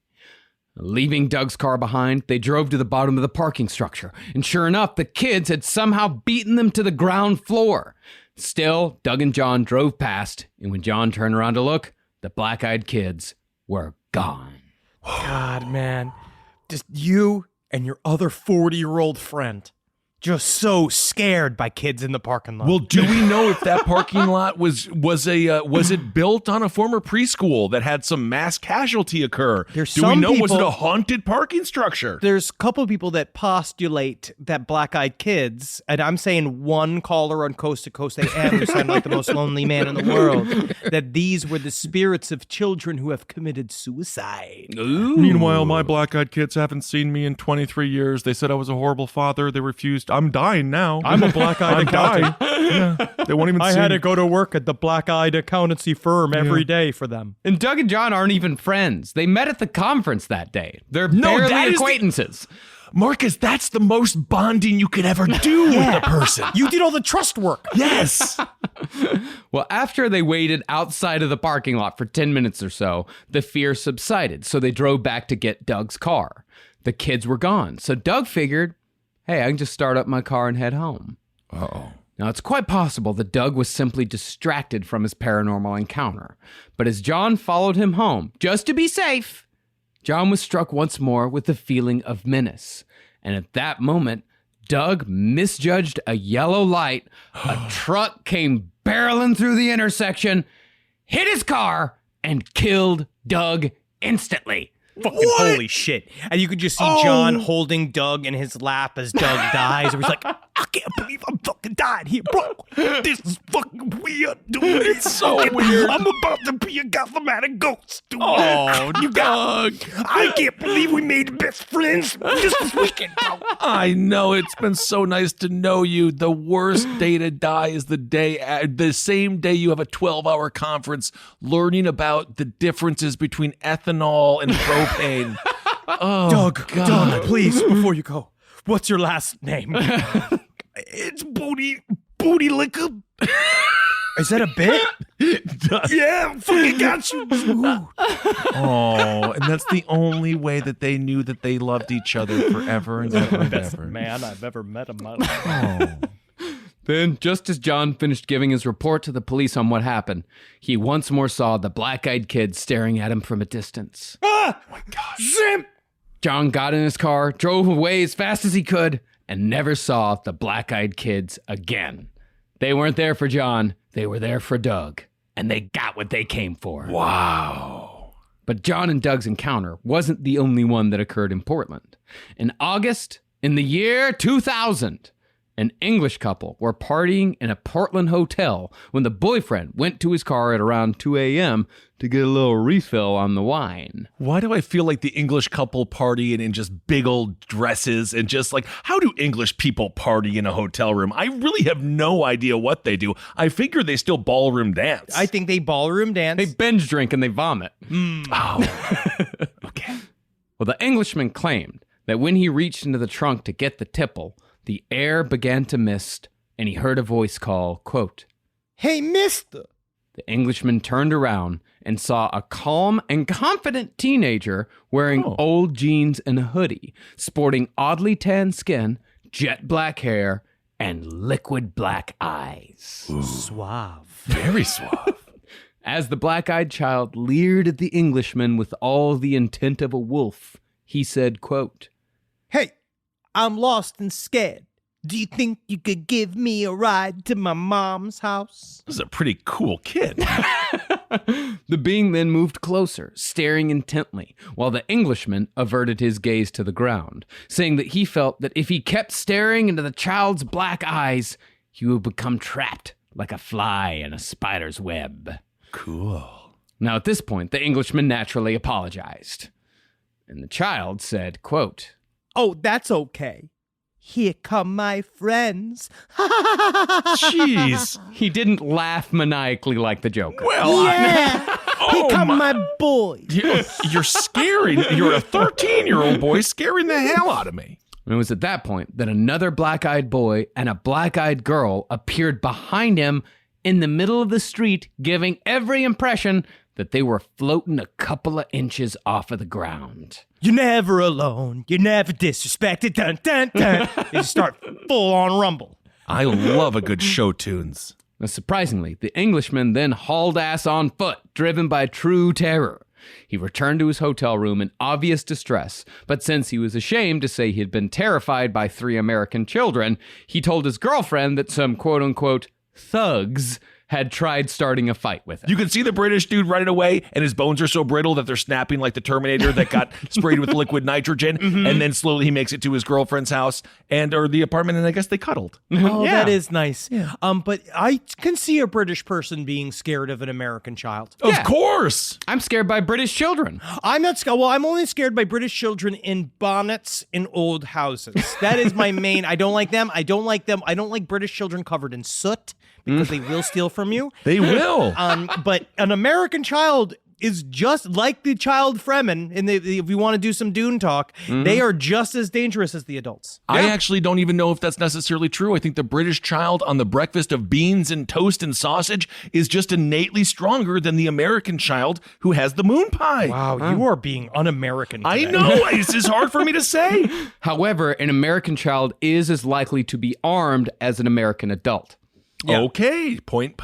Leaving Doug's car behind, they drove to the bottom of the parking structure. And sure enough, the kids had somehow beaten them to the ground floor. Still, Doug and John drove past, and when John turned around to look, the black-eyed kids were gone. God, man. Just you and your other 40-year-old friend. Just so scared by kids in the parking lot. Well, do we know if that parking lot was it built on a former preschool that had some mass casualty occur? Do we know, was it a haunted parking structure? There's a couple of people that postulate that black-eyed kids, and I'm saying one caller on Coast to Coast AM who sound like the most lonely man in the world, that these were the spirits of children who have committed suicide. Ooh. Meanwhile, my black-eyed kids haven't seen me in 23 years. They said I was a horrible father. They refused. I'm dying now. I'm a black-eyed accountant. Yeah, they won't even I see had me. to go to work at the black-eyed accountancy firm every day for them. And Doug and John aren't even friends. They met at the conference that day. They're barely acquaintances. Marcus, that's the most bonding you could ever do with a person. You did all the trust work. Yes. Well, after they waited outside of the parking lot for 10 minutes or so, the fear subsided, so they drove back to get Doug's car. The kids were gone, so Doug figured, hey, I can just start up my car and head home. Uh-oh. Now, it's quite possible that Doug was simply distracted from his paranormal encounter. But as John followed him home, just to be safe, John was struck once more with the feeling of menace. And at that moment, Doug misjudged a yellow light. A truck came barreling through the intersection, hit his car, and killed Doug instantly. Fucking holy shit. And you could just see John holding Doug in his lap as Doug dies. And he's like, I can't believe I'm fucking dying here, bro. This is fucking weird, dude. It's so weird. I'm about to be a gothamatic ghost, dude. Oh, you Doug. I can't believe we made best friends just this weekend, bro. I know. It's been so nice to know you. The worst day to die is the same day you have a 12-hour conference learning about the differences between ethanol and propane. Oh, Doug, God. Doug, please, before you go, what's your last name? It's Booty Liquor. Is that a bit? Yeah, fucking got you. Oh, and that's the only way that they knew that they loved each other forever and ever and Best ever. man I've ever met in my life. Then, just as John finished giving his report to the police on what happened, he once more saw the black-eyed kid staring at him from a distance. Ah! Oh my gosh. Zim! John got in his car, drove away as fast as he could, and never saw the black-eyed kids again. They weren't there for John, they were there for Doug, and they got what they came for. Wow. But John and Doug's encounter wasn't the only one that occurred in Portland. In August, in the year 2000, an English couple were partying in a Portland hotel when the boyfriend went to his car at around 2 a.m. to get a little refill on the wine. Why do I feel like the English couple party in just big old dresses and just like, how do English people party in a hotel room? I really have no idea what they do. I figure they still ballroom dance. I think they ballroom dance. They binge drink and they vomit. Oh, okay. Well, the Englishman claimed that when he reached into the trunk to get the tipple, the air began to mist, and he heard a voice call, quote, Hey, mister. The Englishman turned around and saw a calm and confident teenager wearing old jeans and a hoodie, sporting oddly tanned skin, jet black hair, and liquid black eyes. Ooh. Suave. Very suave. As the black-eyed child leered at the Englishman with all the intent of a wolf, he said, quote, Hey, I'm lost and scared. Do you think you could give me a ride to my mom's house? This is a pretty cool kid. The being then moved closer, staring intently, while the Englishman averted his gaze to the ground, saying that he felt that if he kept staring into the child's black eyes, he would become trapped like a fly in a spider's web. Cool. Now, at this point, the Englishman naturally apologized. And the child said, quote, Oh, that's okay. Here come my friends. Jeez. He didn't laugh maniacally like the Joker. Well, Yeah. Here come my boys. you're scary. You're a 13-year-old boy scaring the hell out of me. And it was at that point that another black-eyed boy and a black-eyed girl appeared behind him in the middle of the street, giving every impression that they were floating a couple of inches off of the ground. You're never alone. You're never disrespected. Dun, dun, dun. You start full on rumble. I love a good show tunes. Now, surprisingly, the Englishman then hauled ass on foot, driven by true terror. He returned to his hotel room in obvious distress, but since he was ashamed to say he had been terrified by 3 American children, he told his girlfriend that some quote-unquote thugs had tried starting a fight with him. You can see the British dude right away, and his bones are so brittle that they're snapping like the Terminator that got sprayed with liquid nitrogen, and then slowly he makes it to his girlfriend's house or the apartment, and I guess they cuddled. Oh, that is nice. Yeah. But I can see a British person being scared of an American child. Of course. I'm scared by British children. I'm not scared. Well, I'm only scared by British children in bonnets in old houses. That is my main. I don't like them. I don't like British children covered in soot because they will steal from you. They will. But an American child is just like the child Fremen. And if you want to do some Dune talk, they are just as dangerous as the adults. I actually don't even know if that's necessarily true. I think the British child on the breakfast of beans and toast and sausage is just innately stronger than the American child who has the moon pie. Wow, you are being un-American I today. know. This is hard for me to say. However, an American child is as likely to be armed as an American adult. Yeah. Okay. Point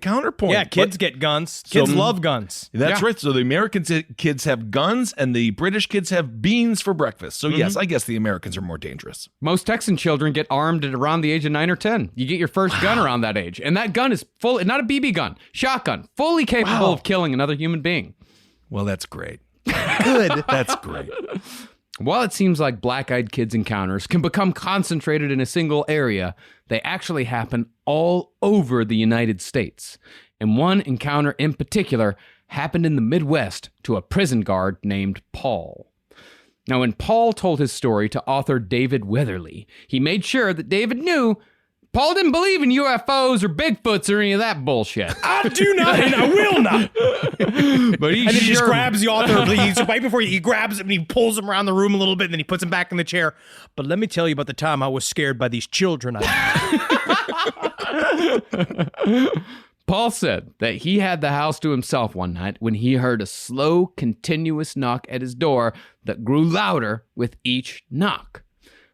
counterpoint. Yeah, kids get guns. Kids love guns. That's right. So the American kids have guns and the British kids have beans for breakfast. So yes, I guess the Americans are more dangerous. Most Texan children get armed at around the age of 9 or 10. You get your first gun around that age. And that gun is full, not a BB gun, shotgun, fully capable of killing another human being. Well, that's great. Good. That's great. While it seems like black-eyed kids encounters can become concentrated in a single area, they actually happen all over the United States. And one encounter in particular happened in the Midwest to a prison guard named Paul. Now, when Paul told his story to author David Weatherly, he made sure that David knew Paul didn't believe in UFOs or Bigfoots or any of that bullshit. I do not, and I will not. But he And then he just sure- grabs the author. Right before he grabs him and he pulls him around the room a little bit, and then he puts him back in the chair. But let me tell you about the time I was scared by these children. Paul said that he had the house to himself one night when he heard a slow, continuous knock at his door that grew louder with each knock.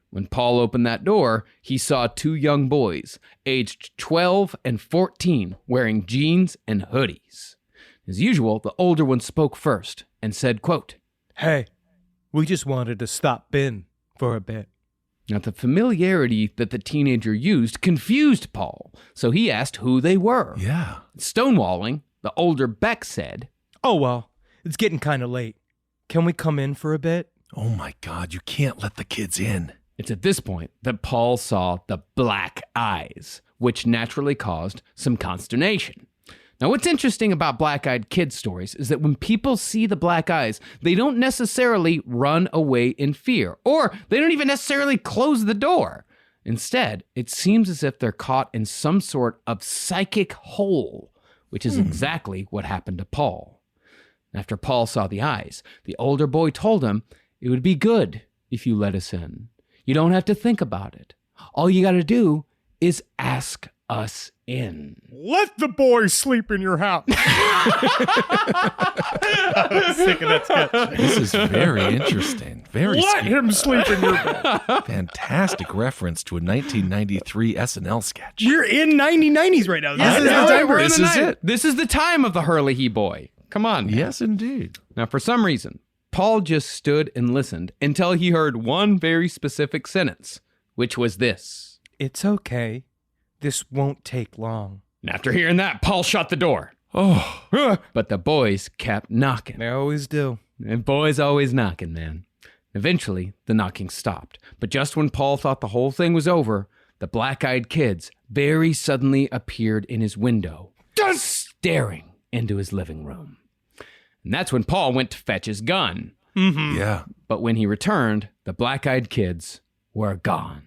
When Paul opened that door, he saw two young boys, aged 12 and 14, wearing jeans and hoodies. As usual, the older one spoke first and said, quote, Hey, we just wanted to stop in for a bit. Now, the familiarity that the teenager used confused Paul, so he asked who they were. Yeah. Stonewalling, the older Beck said, Oh, well, it's getting kind of late. Can we come in for a bit? Oh my God, you can't let the kids in. It's at this point that Paul saw the black eyes, which naturally caused some consternation. Now, what's interesting about black-eyed kid stories is that when people see the black eyes, they don't necessarily run away in fear, or they don't even necessarily close the door. Instead, it seems as if they're caught in some sort of psychic hole, which is exactly what happened to Paul. After Paul saw the eyes, the older boy told him, it would be good if you let us in. You don't have to think about it. All you got to do is ask us in. Let the boy sleep in your house. Sick of that sketch. This is very interesting. Very Let scary. him sleep in your bed. Fantastic reference to a 1993 SNL sketch. We're in 1990s right now. This is the know, time we're in this the is night. it. This is the time of the Hurley boy. Come on. Yes, indeed. Now, for some reason, Paul just stood and listened until he heard one very specific sentence, which was this. It's okay. This won't take long. And after hearing that, Paul shut the door. Oh, But the boys kept knocking. They always do. And boys always knocking, man. Eventually, the knocking stopped. But just when Paul thought the whole thing was over, the black-eyed kids very suddenly appeared in his window, staring into his living room. And that's when Paul went to fetch his gun. yeah. But when he returned, the black-eyed kids were gone.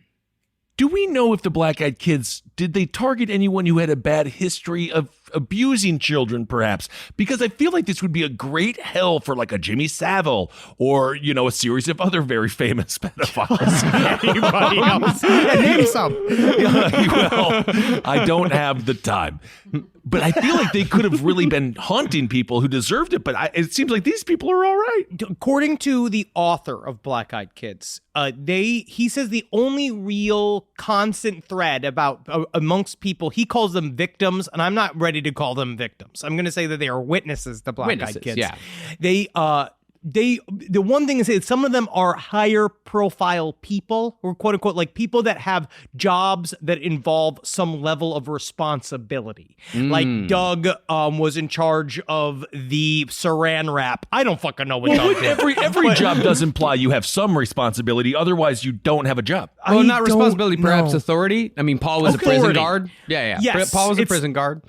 Do we know if the black-eyed kids, did they target anyone who had a bad history of abusing children, perhaps? Because I feel like this would be a great hell for like a Jimmy Savile or, you know, a series of other very famous pedophiles. Anybody else? Name some. Well, I don't have the time. But I feel like they could have really been haunting people who deserved it. But it seems like these people are all right. According to the author of Black Eyed Kids, he says the only real constant thread about amongst people, he calls them victims, and I'm not ready to call them victims. I'm going to say that they are witnesses to Black Eyed Kids. Yeah. The one thing is that some of them are higher profile people, or quote unquote, like people that have jobs that involve some level of responsibility. Like Doug was in charge of the saran wrap. I don't fucking know what Doug did. Every job does imply you have some responsibility. Otherwise, you don't have a job. Well, not don't responsibility, perhaps know. authority. I mean, Paul was a prison Authority. guard. Yeah. Yes, Paul was a it's- prison guard.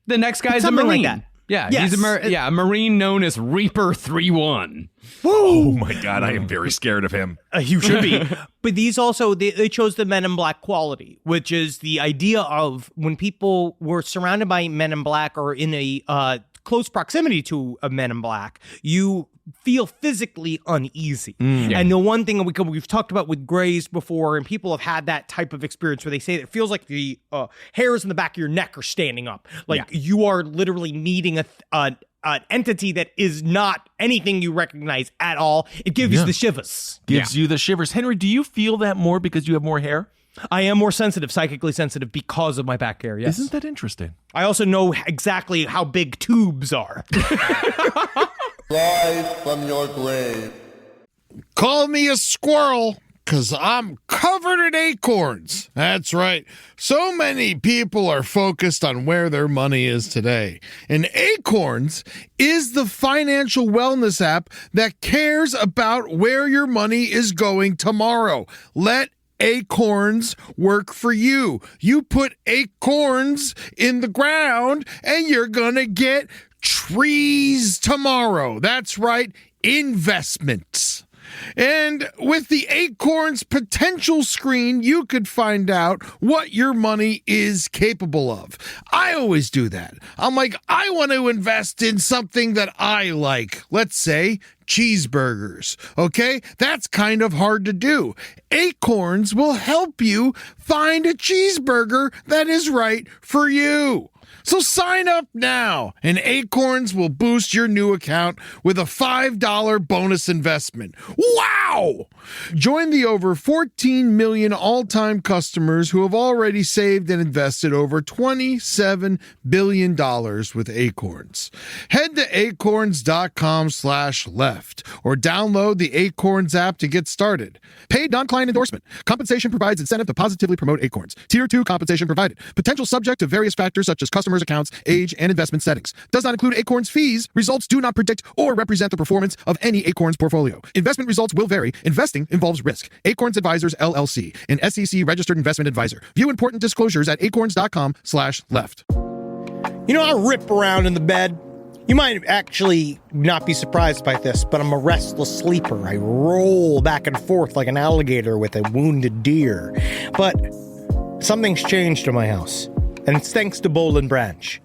The next guy's a something like Marine. that. Yeah, Yes. he's a Marine known as Reaper 3-1. Oh my God, I am very scared of him. You should be. But these also, they chose the Men in Black quality, which is the idea of when people were surrounded by Men in Black or in a close proximity to a Men in Black, you feel physically uneasy. And the one thing we've talked about with grays before, and people have had that type of experience where they say that it feels like the hairs in the back of your neck are standing up. Like you are literally meeting an entity that is not anything you recognize at all. It gives you the shivers. Gives you the shivers. Henry, do you feel that more because you have more hair? I am more sensitive, psychically sensitive, because of my back hair, yes. Isn't that interesting? I also know exactly how big tubes are. Rise from your grave. Call me a squirrel, 'cause I'm covered in acorns. That's right. So many people are focused on where their money is today. And Acorns is the financial wellness app that cares about where your money is going tomorrow. Let Acorns work for you. You put acorns in the ground and you're gonna get trees tomorrow. That's right, investments. And with the Acorns potential screen, you could find out what your money is capable of. I always do that. I'm like, I want to invest in something that I like. Let's say cheeseburgers. Okay? That's kind of hard to do. Acorns will help you find a cheeseburger that is right for you. So sign up now, and Acorns will boost your new account with a $5 bonus investment. Wow! Join the over 14 million all-time customers who have already saved and invested over $27 billion with Acorns. Head to acorns.com/left or download the Acorns app to get started. Paid non-client endorsement. Compensation provides incentive to positively promote Acorns. Tier 2 compensation provided. Potential subject to various factors such as customers' accounts, age, and investment settings. Does not include Acorns fees. Results do not predict or represent the performance of any Acorns portfolio. Investment results will vary. Investing involves risk. Acorns Advisors, LLC, an SEC registered investment advisor. View important disclosures at acorns.com/left. You know, I rip around in the bed. You might actually not be surprised by this, but I'm a restless sleeper. I roll back and forth like an alligator with a wounded deer. But something's changed in my house, and it's thanks to Boll and Branch.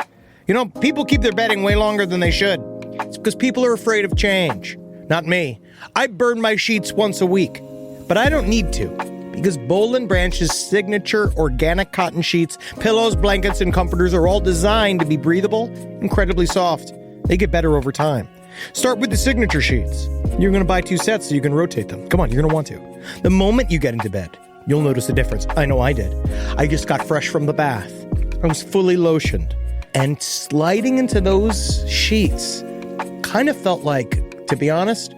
You know, people keep their bedding way longer than they should. It's because people are afraid of change. Not me. I burn my sheets once a week, but I don't need to, because Boll and Branch's signature organic cotton sheets, pillows, blankets, and comforters are all designed to be breathable, incredibly soft. They get better over time. Start with the signature sheets. You're going to buy 2 sets so you can rotate them. Come on, you're going to want to. The moment you get into bed, you'll notice the difference. I know I did. I just got fresh from the bath. I was fully lotioned. And sliding into those sheets kind of felt like, to be honest,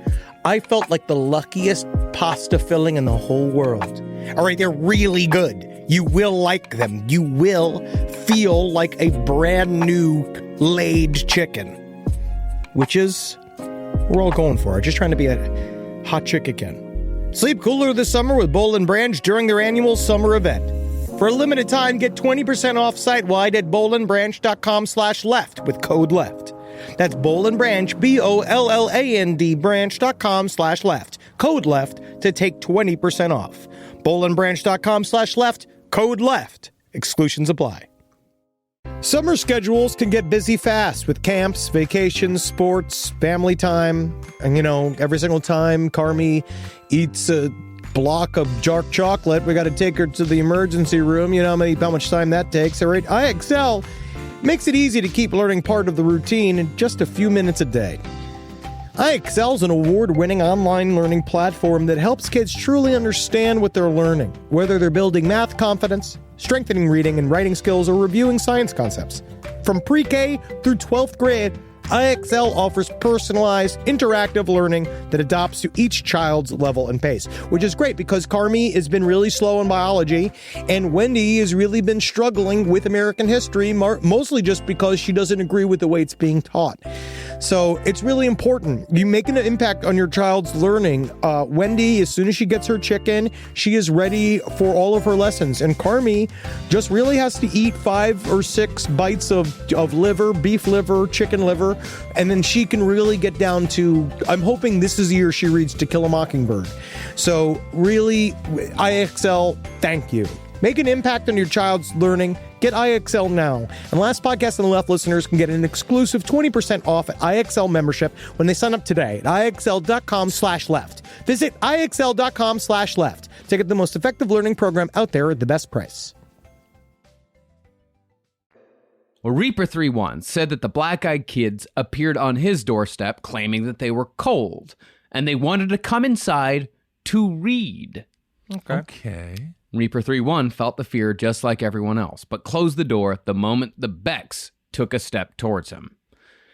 I felt like the luckiest pasta filling in the whole world. All right, they're really good. You will like them. You will feel like a brand new laid chicken, which is we're all going for. Just trying to be a hot chick again. Sleep cooler this summer with Boll and Branch during their annual summer event. For a limited time, get 20% off site-wide at bollandbranch.com/left with code LEFT. That's Boll and Branch, BOLLAND branch.com/left. Code LEFT to take 20% off. bollandbranch.com/left, code LEFT. Exclusions apply. Summer schedules can get busy fast with camps, vacations, sports, family time. And, you know, every single time Carmi eats a block of dark chocolate, we got to take her to the emergency room. You know how much time that takes. All right, IXL makes it easy to keep learning part of the routine in just a few minutes a day. IXL is an award-winning online learning platform that helps kids truly understand what they're learning, whether they're building math confidence, strengthening reading and writing skills, or reviewing science concepts. From pre-K through 12th grade, IXL offers personalized, interactive learning that adapts to each child's level and pace, which is great because Carmi has been really slow in biology, and Wendy has really been struggling with American history, mostly just because she doesn't agree with the way it's being taught. So it's really important. You make an impact on your child's learning. Wendy, as soon as she gets her chicken, she is ready for all of her lessons. And Carmi just really has to eat 5 or 6 bites of liver, beef liver, chicken liver, and then she can really get down to, I'm hoping this is the year she reads To Kill a Mockingbird. So really, IXL, thank you. Make an impact on your child's learning. Get IXL now. And Last Podcast on the Left listeners can get an exclusive 20% off at IXL membership when they sign up today at IXL.com/left. Visit IXL.com/left to get the most effective learning program out there at the best price. Well, Reaper31 said that the black-eyed kids appeared on his doorstep claiming that they were cold and they wanted to come inside to read. Okay. Reaper31 felt the fear just like everyone else, but closed the door the moment the Becks took a step towards him.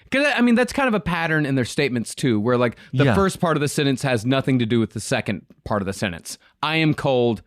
Because, I mean, that's kind of a pattern in their statements, too, where, like, the first part of the sentence has nothing to do with the second part of the sentence. I am cold.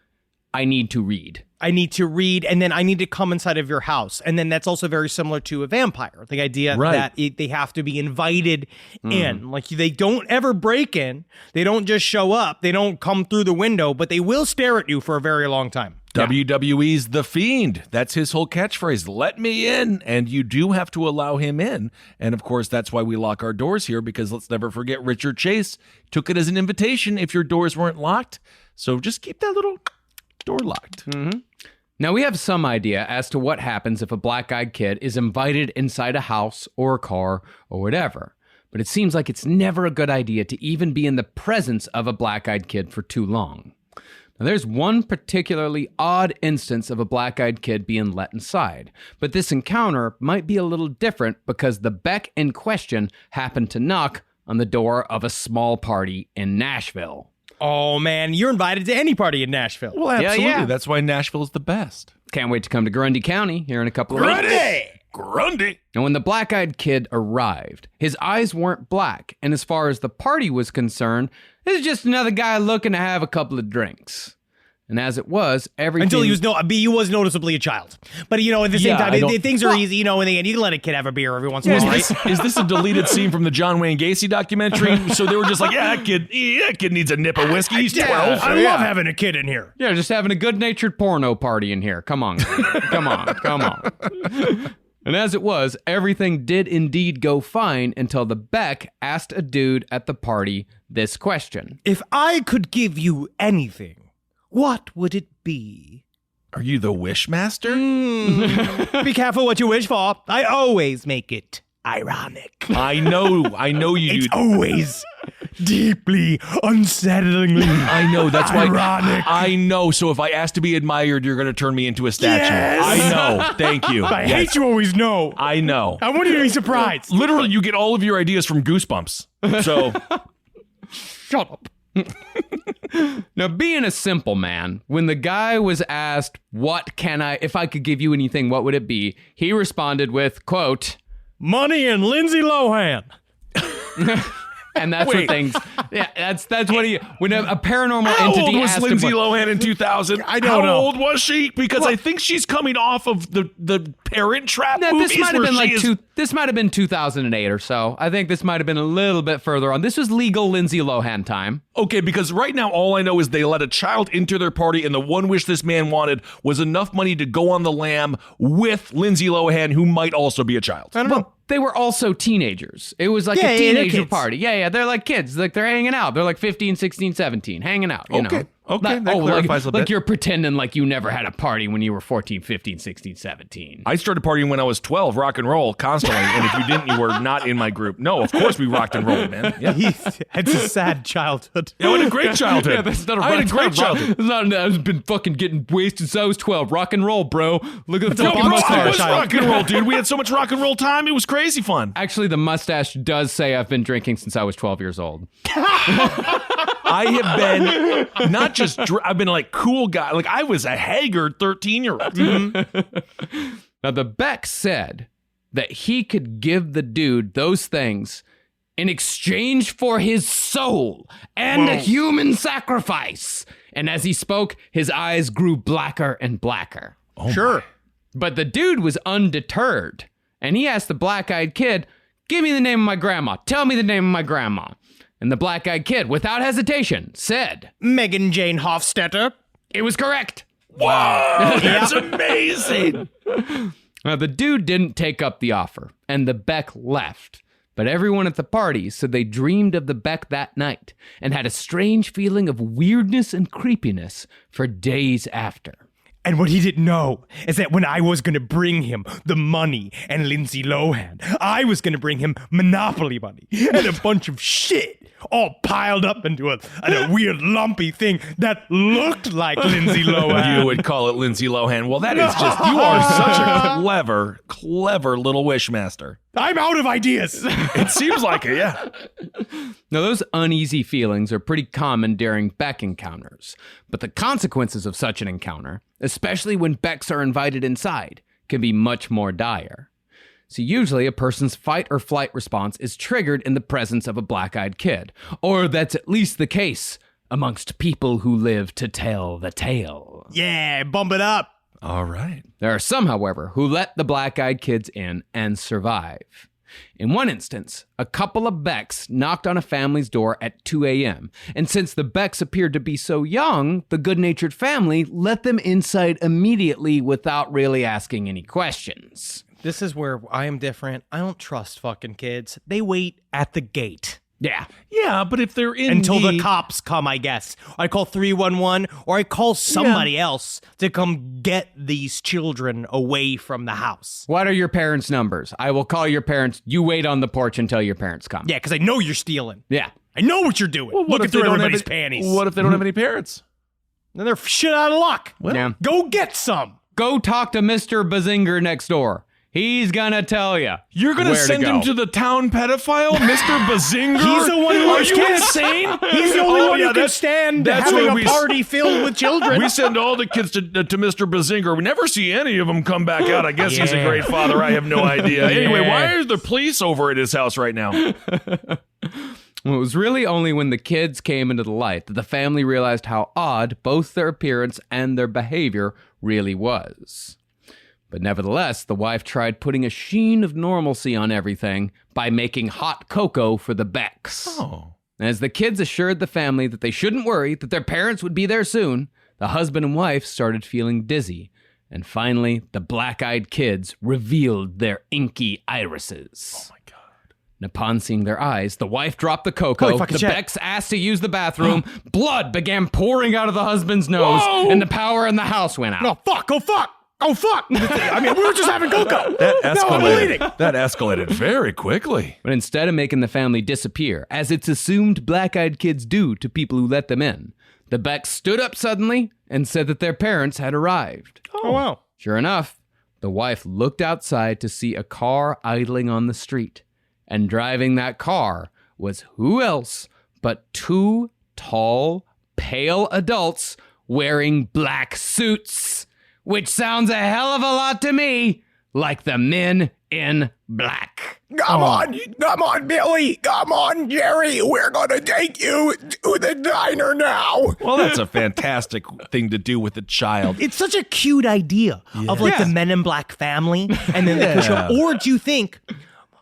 I need to read. I need to read, and then I need to come inside of your house. And then that's also very similar to a vampire. The idea that they have to be invited in. Like, they don't ever break in. They don't just show up. They don't come through the window, but they will stare at you for a very long time. WWE's The Fiend. That's his whole catchphrase. Let me in. And you do have to allow him in. And of course, that's why we lock our doors here, because let's never forget Richard Chase took it as an invitation if your doors weren't locked. So just keep that little door locked. Mm-hmm. Now, we have some idea as to what happens if a black-eyed kid is invited inside a house or a car or whatever. But it seems like it's never a good idea to even be in the presence of a black-eyed kid for too long. Now, there's one particularly odd instance of a black-eyed kid being let inside, but this encounter might be a little different because the Beck in question happened to knock on the door of a small party in Nashville. Oh, man, you're invited to any party in Nashville. Well, absolutely. Yeah. That's why Nashville is the best. Can't wait to come to Grundy County here in a couple of weeks. Grundy. And when the black-eyed kid arrived, his eyes weren't black, and as far as the party was concerned, it was just another guy looking to have a couple of drinks. And as it was, everything... Until he was noticeably a child. But, at the same time, things are easy, in the end. You can let a kid have a beer every once in a while, right? Is this a deleted scene from the John Wayne Gacy documentary? So they were just like, that kid needs a nip of whiskey. He's 12. I love having a kid in here. Yeah, just having a good-natured porno party in here. Come on. Come on. And as it was, everything did indeed go fine until the Beck asked a dude at the party this question. If I could give you anything, what would it be? Are you the Wishmaster? Be careful what you wish for. I always make it ironic. I know you do. It's always deeply, unsettlingly I know, that's why. ironic. I know, so if I ask to be admired, you're going to turn me into a statue. Yes! I know, thank you. I Yes. hate you always know. I know. I want you to be surprised. Literally, you get all of your ideas from Goosebumps. So, Shut up. Now, being a simple man, when the guy was asked, if I could give you anything, what would it be? He responded with, quote, Money and Lindsay Lohan. and that's Wait. what things, yeah, that's what when a paranormal how entity old was asked Lindsay him, Lohan in 2000? I don't How know. old was she? Because I think she's coming off of the Parent Trap movies. this might have where been she is- this might have been 2008 or so. I think this might have been a little bit further on. This was legal Lindsay Lohan time. Okay, because right now all I know is they let a child into their party, and the one wish this man wanted was enough money to go on the lam with Lindsay Lohan, who might also be a child. I don't know. They were also teenagers. It was like Yeah, a yeah, they're teenager kids. party. Yeah, they're like kids. Like they're hanging out. They're like 15, 16, 17, hanging out, you know. Okay, that clarifies a bit. Like you're pretending like you never had a party when you were 14, 15, 16, 17. I started partying when I was 12, rock and roll constantly, and if you didn't, you were not in my group. No, of course we rocked and rolled, man. Yeah. It's a sad childhood. I had a great childhood. Yeah, that's not a I had a great childhood. I've been fucking getting wasted since I was 12. Rock and roll, bro. Look at the Yo, fucking bro, mustache. I was rock and roll, dude. We had so much rock and roll time. It was crazy fun. Actually, the mustache does say I've been drinking since I was 12 years old. I have been not just, I've been like cool guy. Like I was a haggard 13-year-old. Now, the Beck said that he could give the dude those things in exchange for his soul and a human sacrifice. And as he spoke, his eyes grew blacker and blacker. Sure. But the dude was undeterred. And he asked the black-eyed kid, give me the name of my grandma. Tell me the name of my grandma. And the black-eyed kid, without hesitation, said, Megan Jane Hofstetter. it was correct. Wow, that's amazing. Now, the dude didn't take up the offer, and the Beck left. But everyone at the party said they dreamed of the Beck that night and had a strange feeling of weirdness and creepiness for days after. And what he didn't know is that when I was going to bring him the money and Lindsay Lohan, I was going to bring him Monopoly money and a bunch of shit all piled up into a weird lumpy thing that looked like Lindsay Lohan. You would call it Lindsay Lohan. Well, that is just, you are such a clever little wishmaster. I'm out of ideas. It seems like it, yeah. Now, those uneasy feelings are pretty common during Beck encounters, but the consequences of such an encounter, especially when Becks are invited inside, can be much more dire. So usually a person's fight or flight response is triggered in the presence of a black-eyed kid, or that's at least the case amongst people who live to tell the tale. Yeah, bump it up. All right. There are some, however, who let the black-eyed kids in and survive. In one instance, a couple of Becks knocked on a family's door at 2 a.m., and since the Becks appeared to be so young, the good-natured family let them inside immediately without really asking any questions. This is where I am different. I don't trust fucking kids. They wait at the gate. Yeah. Yeah, but if they're in Until the need- cops come, I guess. I call 311 or I call somebody else to come get these children away from the house. What are your parents' numbers? I will call your parents. You wait on the porch until your parents come. Yeah, because I know you're stealing. Yeah. I know what you're doing. Well, what Looking if they through don't have everybody's any- panties. What if they don't have any parents? then they're shit out of luck. Yeah. Go get some. Go talk to Mr. Bazinger next door. He's gonna tell you. You're going to send him to the town pedophile, Mr. Bazinger? He's the one who Are was you kids. insane? He's the only one who can stand having what a we- party filled with children. We send all the kids to Mr. Bazinger. We never see any of them come back out. I guess he's a great father. I have no idea. Anyway, why is the police over at his house right now? Well, it was really only when the kids came into the light that the family realized how odd both their appearance and their behavior really was. But nevertheless, the wife tried putting a sheen of normalcy on everything by making hot cocoa for the Becks. Oh. As the kids assured the family that they shouldn't worry, that their parents would be there soon, the husband and wife started feeling dizzy. And finally, the black-eyed kids revealed their inky irises. Oh, my God. And upon seeing their eyes, the wife dropped the cocoa, Holy fucking the shit. Becks asked to use the bathroom, blood began pouring out of the husband's nose, and the power in the house went out. Oh, fuck. Oh, fuck. Oh, fuck. I mean, we were just having cocoa. That Now I'm bleeding. escalated. That escalated very quickly. But instead of making the family disappear, as it's assumed black-eyed kids do to people who let them in, the Becks stood up suddenly and said that their parents had arrived. Oh, wow. Sure enough, the wife looked outside to see a car idling on the street. And driving that car was who else but two tall, pale adults wearing black suits. Which sounds a hell of a lot to me like the Men in Black. Come on, Billy. Come on, Jerry. We're going to take you to the diner now. Well, that's a fantastic thing to do with a child. It's such a cute idea of like the Men in Black family. And then they can show, or do you think,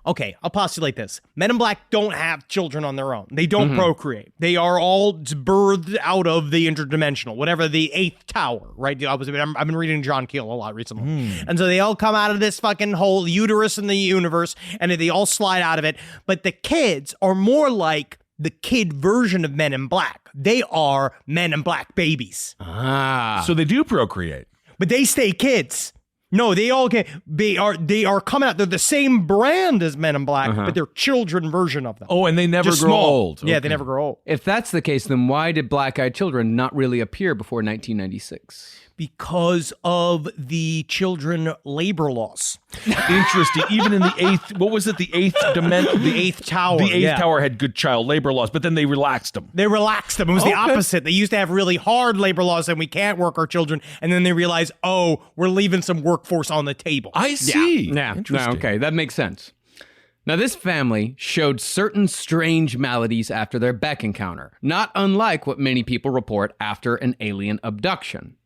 okay, I'll postulate this. Men in Black don't have children on their own. They don't procreate. They are all birthed out of the interdimensional, whatever the eighth tower, right? I've been reading John Keel a lot recently. And so they all come out of this fucking whole uterus in the universe, and they all slide out of it. But the kids are more like the kid version of Men in Black. They are Men in Black babies. So they do procreate. But they stay kids. No, they all get. They are coming out. They're the same brand as Men in Black, but they're children version of them. Oh, and they never Just grow small. old. Yeah, Okay. they never grow old. If that's the case, then why did black-eyed children not really appear before 1996? Because of the children labor laws. Interesting. Even in the eighth, what was it? The eighth dimension? The eighth tower. The eighth yeah. tower had good child labor laws, but then they relaxed them. They relaxed them. It was the opposite. They used to have really hard labor laws and we can't work our children. And then they realized, oh, we're leaving some workforce on the table. I see. Yeah, no, Interesting. okay, that makes sense. Now, this family showed certain strange maladies after their Beck encounter, not unlike what many people report after an alien abduction.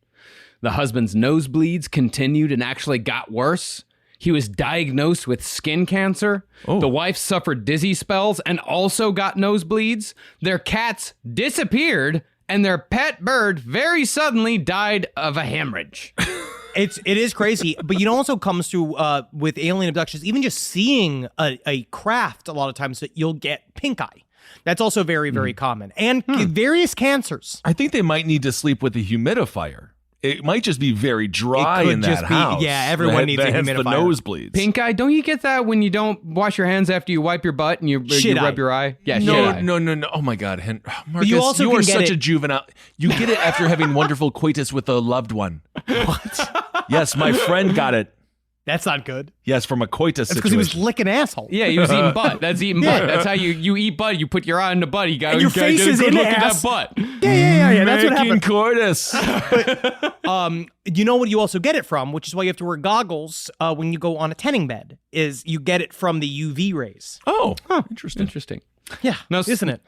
The husband's nosebleeds continued and actually got worse. He was diagnosed with skin cancer. The wife suffered dizzy spells and also got nosebleeds. Their cats disappeared, and their pet bird very suddenly died of a hemorrhage. It is crazy, but it also comes through with alien abductions, even just seeing a craft a lot of times that you'll get pink eye. That's also very, very common. And various cancers. I think they might need to sleep with a humidifier. It might just be very dry in that house. Yeah, everyone needs a hence humidifier. the nosebleeds. Pink eye, don't you get that when you don't wash your hands after you wipe your butt and you rub your eye? Yeah, shit eye. No. Oh my God, Marcus, you also you can are get such it- a juvenile. You get it after having wonderful coitus with a loved one. What? Yes, my friend got it. That's not good. Yes, from a coitus That's because he was situation. licking asshole. Yeah, he was eating butt. That's eating butt. That's how you eat butt. You put your eye on the butt. You got And your to face get a is good in look the at ass. that butt. Yeah. That's what Making happened. coitus. You know what you also get it from, which is why you have to wear goggles when you go on a tanning bed, is you get it from the UV rays. Oh, interesting. Interesting. Yeah, No, isn't it?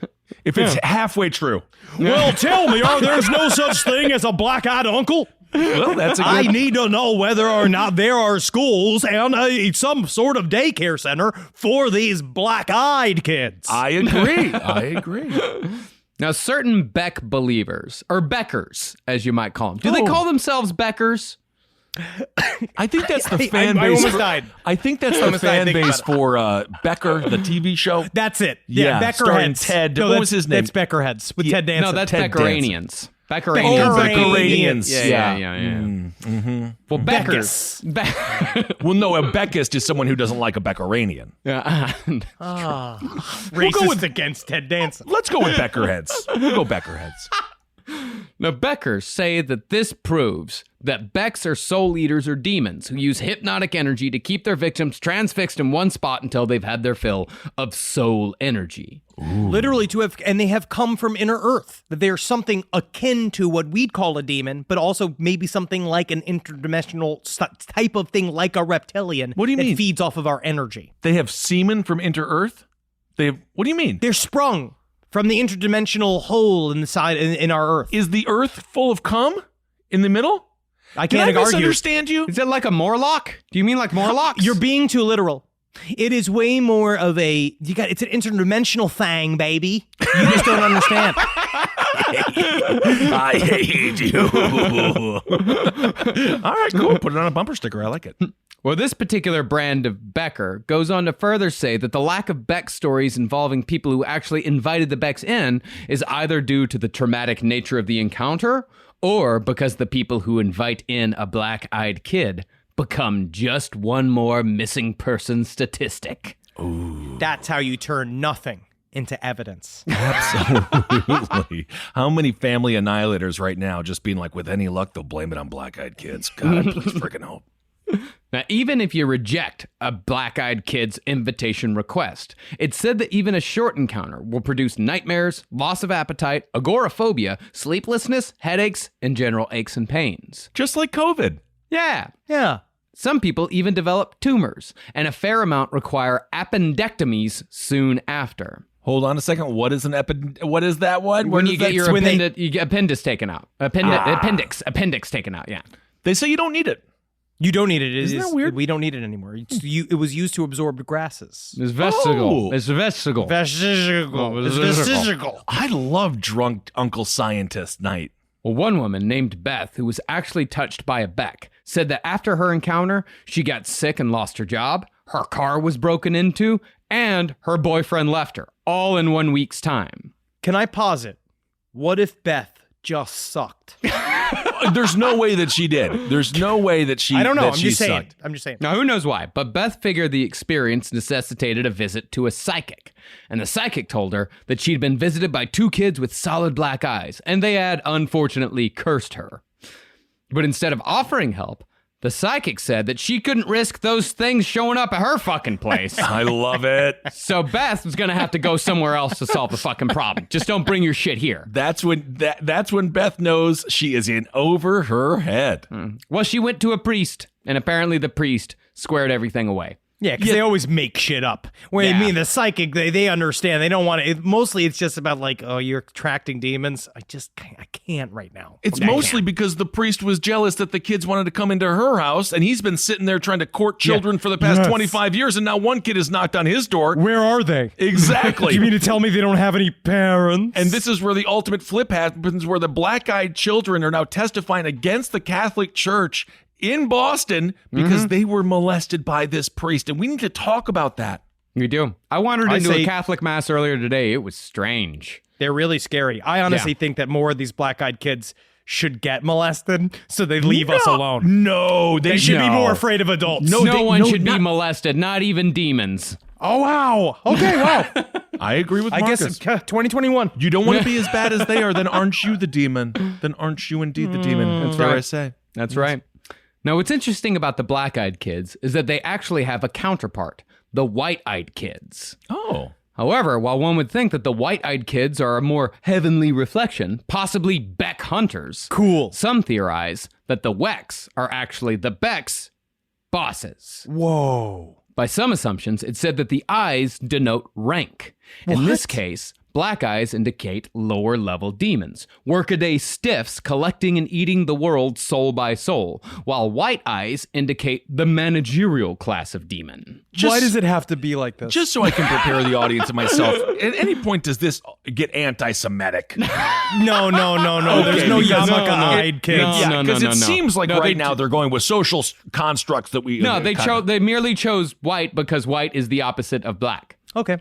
If it's halfway true, Well, tell me, there's no such thing as a black-eyed uncle? well, that's a good. I need to know whether or not there are schools and some sort of daycare center for these black-eyed kids. I agree. Now, certain Beck believers, or Beckers, as you might call them, do they call themselves Beckers? I think that's the I fan base. almost died. I think that's the almost died fan thinking base about for Becker, the TV show. That's it. Yeah, Yeah, starring Beckerheads. Ted. No, What was his name? That's Beckerheads with Ted Danson. No, that's Ted Beckeranians. Beckeranians. Yeah. Well, Beckers. Well, no, a Beckist is someone who doesn't like a Beckeranian. Racist against Ted Danson. Let's go with Beckerheads. We'll go Beckerheads. Now, Beckers say that this proves that Becks are soul eaters or demons who use hypnotic energy to keep their victims transfixed in one spot until they've had their fill of soul energy. Literally and they have come from inner earth, that they're something akin to what we'd call a demon, but also maybe something like an interdimensional type of thing like a reptilian. What do you mean? That feeds off of our energy. They have semen from inter-earth? What do you mean? They're sprung from the interdimensional hole in the side in our earth. Is the earth full of cum in the middle? I can't Did I argue. misunderstand you? Is it like a Morlock? Do you mean like Morlocks? You're being too literal. It is way more of it's an interdimensional thing, baby. You just don't understand. I hate you. All right, cool. Put it on a bumper sticker. I like it. Well, this particular brand of Becker goes on to further say that the lack of Beck stories involving people who actually invited the Becks in is either due to the traumatic nature of the encounter or because the people who invite in a black-eyed kid become just one more missing person statistic. Ooh. That's how you turn nothing into evidence. Absolutely. How many family annihilators right now just being like, with any luck, they'll blame it on black-eyed kids. God, please freaking hope. Now, even if you reject a black-eyed kid's invitation request, it's said that even a short encounter will produce nightmares, loss of appetite, agoraphobia, sleeplessness, headaches, and general aches and pains. Just like COVID. Yeah. Yeah. Some people even develop tumors, and a fair amount require appendectomies soon after. Hold on a second. What is what is that one? When you get your appendix taken out. Appendix taken out, yeah. They say you don't need it. You don't need it. Isn't that weird? We don't need it anymore. It was used to absorb grasses. It's vesicle. Oh. It's vesicle. Vesicle. I love drunk Uncle Scientist night. Well, one woman named Beth, who was actually touched by a Beck, said that after her encounter, she got sick and lost her job, her car was broken into, and her boyfriend left her, all in 1 week's time. Can I posit? What if Beth just sucked? There's no way that she did. There's no way that she. I don't know. I'm just saying. I'm just saying. Now, who knows why, but Beth figured the experience necessitated a visit to a psychic. And the psychic told her that she'd been visited by 2 kids with solid black eyes, and they had, unfortunately, cursed her. But instead of offering help, the psychic said that she couldn't risk those things showing up at her fucking place. I love it. So Beth was going to have to go somewhere else to solve the fucking problem. Just don't bring your shit here. That's when Beth knows she is in over her head. Well, she went to a priest, and apparently the priest squared everything away. Yeah, because they always make shit up. I mean, the psychic, they understand. They don't want to. Mostly, it's just about like, oh, you're attracting demons. I can't right now. It's mostly because the priest was jealous that the kids wanted to come into her house, and he's been sitting there trying to court children for the past 25 years, and now one kid has knocked on his door. Where are they? Exactly. You mean to tell me they don't have any parents? And this is where the ultimate flip happens, where the black-eyed children are now testifying against the Catholic Church in Boston because they were molested by this priest. And we need to talk about that. We do. I wandered into a Catholic mass earlier today. It was strange. They're really scary. I honestly think that more of these black-eyed kids should get molested so they leave us alone. No, they should be more afraid of adults. No one should be molested, not even demons. Oh, wow. Okay, wow. I agree with Marcus. I guess 2021. You don't want to be as bad as they are, then aren't you the demon? Then aren't you indeed the demon? That's right. right. I say. That's right. Now, what's interesting about the black-eyed kids is that they actually have a counterpart, the white-eyed kids. Oh. However, while one would think that the white-eyed kids are a more heavenly reflection, possibly Beck hunters, some theorize that the Wecks are actually the Beck's bosses. Whoa. By some assumptions, it's said that the eyes denote rank. In this case, black eyes indicate lower-level demons, workaday stiffs collecting and eating the world soul by soul, while white eyes indicate the managerial class of demon. Why does it have to be like this? Just so I can prepare the audience and myself. At any point, does this get anti-Semitic? No. There's no yarmulke-eyed kids. Because it seems like now they're going with social constructs that we... No, they merely chose white because white is the opposite of black. Okay.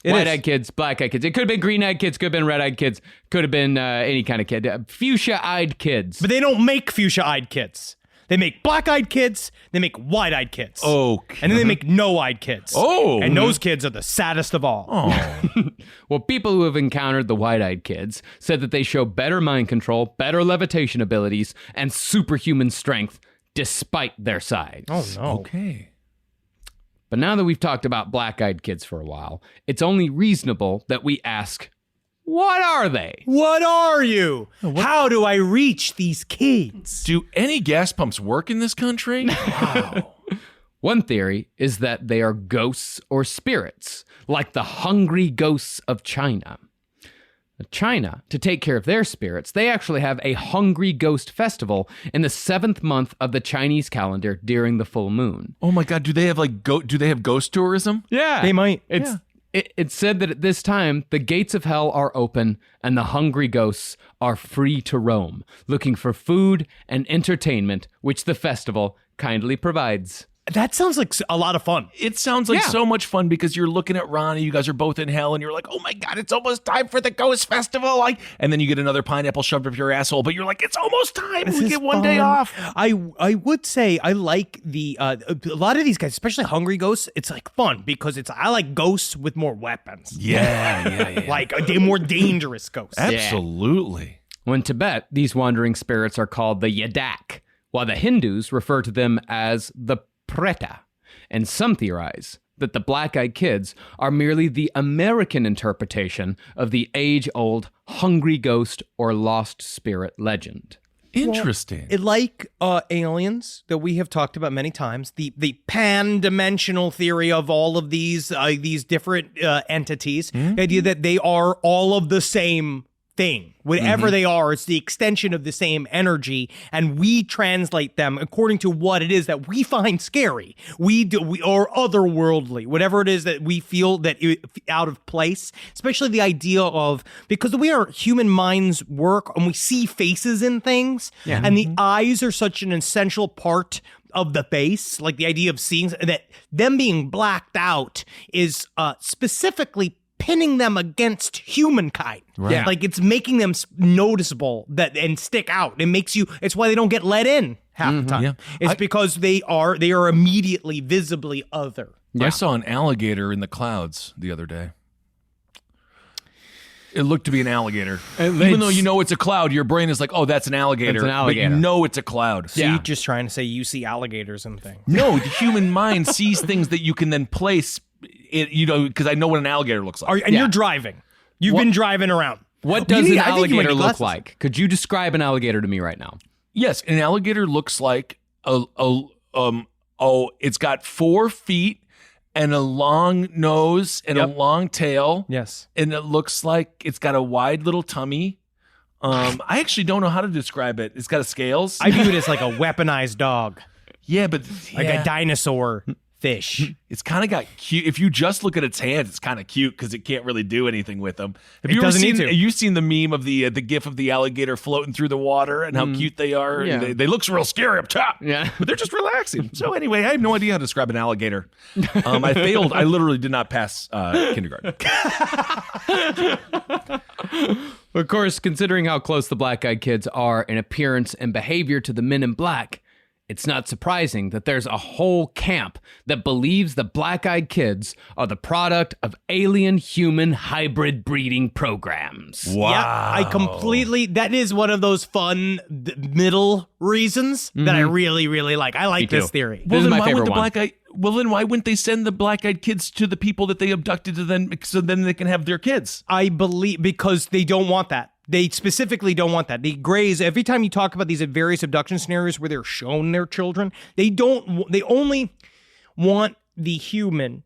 White-eyed kids, black-eyed kids. It could have been green-eyed kids, could have been red-eyed kids, could have been any kind of kid. Fuchsia-eyed kids. But they don't make fuchsia-eyed kids. They make black-eyed kids. They make white-eyed kids. Okay. And then they make no-eyed kids. Oh. And those kids are the saddest of all. Oh. Well, people who have encountered the white-eyed kids said that they show better mind control, better levitation abilities, and superhuman strength despite their size. Oh, no. Okay. But now that we've talked about black-eyed kids for a while, it's only reasonable that we ask, what are they? What are you? How do I reach these kids? Do any gas pumps work in this country? Wow. One theory is that they are ghosts or spirits, like the hungry ghosts of China. China, to take care of their spirits, they actually have a hungry ghost festival in the 7th month of the Chinese calendar during the full moon. Oh my God. Do they have do they have ghost tourism? Yeah. They might. It's said that at this time, the gates of hell are open and the hungry ghosts are free to roam, looking for food and entertainment, which the festival kindly provides. That sounds like a lot of fun. It sounds like so much fun because you're looking at Ronnie. You guys are both in hell, and you're like, "Oh my God, it's almost time for the ghost festival!" And then you get another pineapple shoved up your asshole, but you're like, "It's almost time. We get one day off." I would say I like the a lot of these guys, especially hungry ghosts. It's like fun because I like ghosts with more weapons. Yeah. Like more dangerous ghosts. Absolutely. Well, in Tibet, these wandering spirits are called the Yadak, while the Hindus refer to them as the Preta. And some theorize that the black-eyed kids are merely the American interpretation of the age-old hungry ghost or lost spirit legend. Interesting. Like aliens that we have talked about many times, the pan-dimensional theory of all of these different entities, the idea that they are all of the same thing. Whatever they are, it's the extension of the same energy, and we translate them according to what it is that we find scary. Or otherworldly, whatever it is that we feel that out of place. Especially the idea of, because the way our human minds work, and we see faces in things, and the eyes are such an essential part of the face, like the idea of seeing that them being blacked out is specifically pinning them against humankind. Right. Yeah. Like it's making them noticeable and stick out. It's why they don't get let in half the time. Yeah. It's because they are immediately visibly other. I saw an alligator in the clouds the other day. It looked to be an alligator. Even though you know it's a cloud, your brain is like, oh, that's an alligator. It's an alligator. But you know it's a cloud. So you're just trying to say you see alligators and things. No, the human mind sees things that you can then place, because I know what an alligator looks like. You're driving. You've been driving around. What does an alligator look like? Could you describe an alligator to me right now? Yes, an alligator looks like it's got 4 feet and a long nose and a long tail. Yes. And it looks like it's got a wide little tummy. I actually don't know how to describe it. It's got scales. I view it as like a weaponized dog. Yeah, but like a dinosaur fish. It's kind of got cute. If you just look at its hands, it's kind of cute because it can't really do anything with them. Have you seen the meme of the gif of the alligator floating through the water and how cute they are? Yeah. They look real scary up top. Yeah. But they're just relaxing. So anyway, I have no idea how to describe an alligator. I failed. I literally did not pass kindergarten. Of course, considering how close the black-eyed kids are in appearance and behavior to the Men in Black, it's not surprising that there's a whole camp that believes the black-eyed kids are the product of alien-human hybrid breeding programs. Wow. Yeah, that is one of those fun middle reasons that I really, really like. I like this theory. This is my favorite one. Well, then why wouldn't they send the black-eyed kids to the people that they abducted so then they can have their kids? I believe because they don't want that. They specifically don't want that. The Greys, every time you talk about these various abduction scenarios where they're shown their children, they only want the human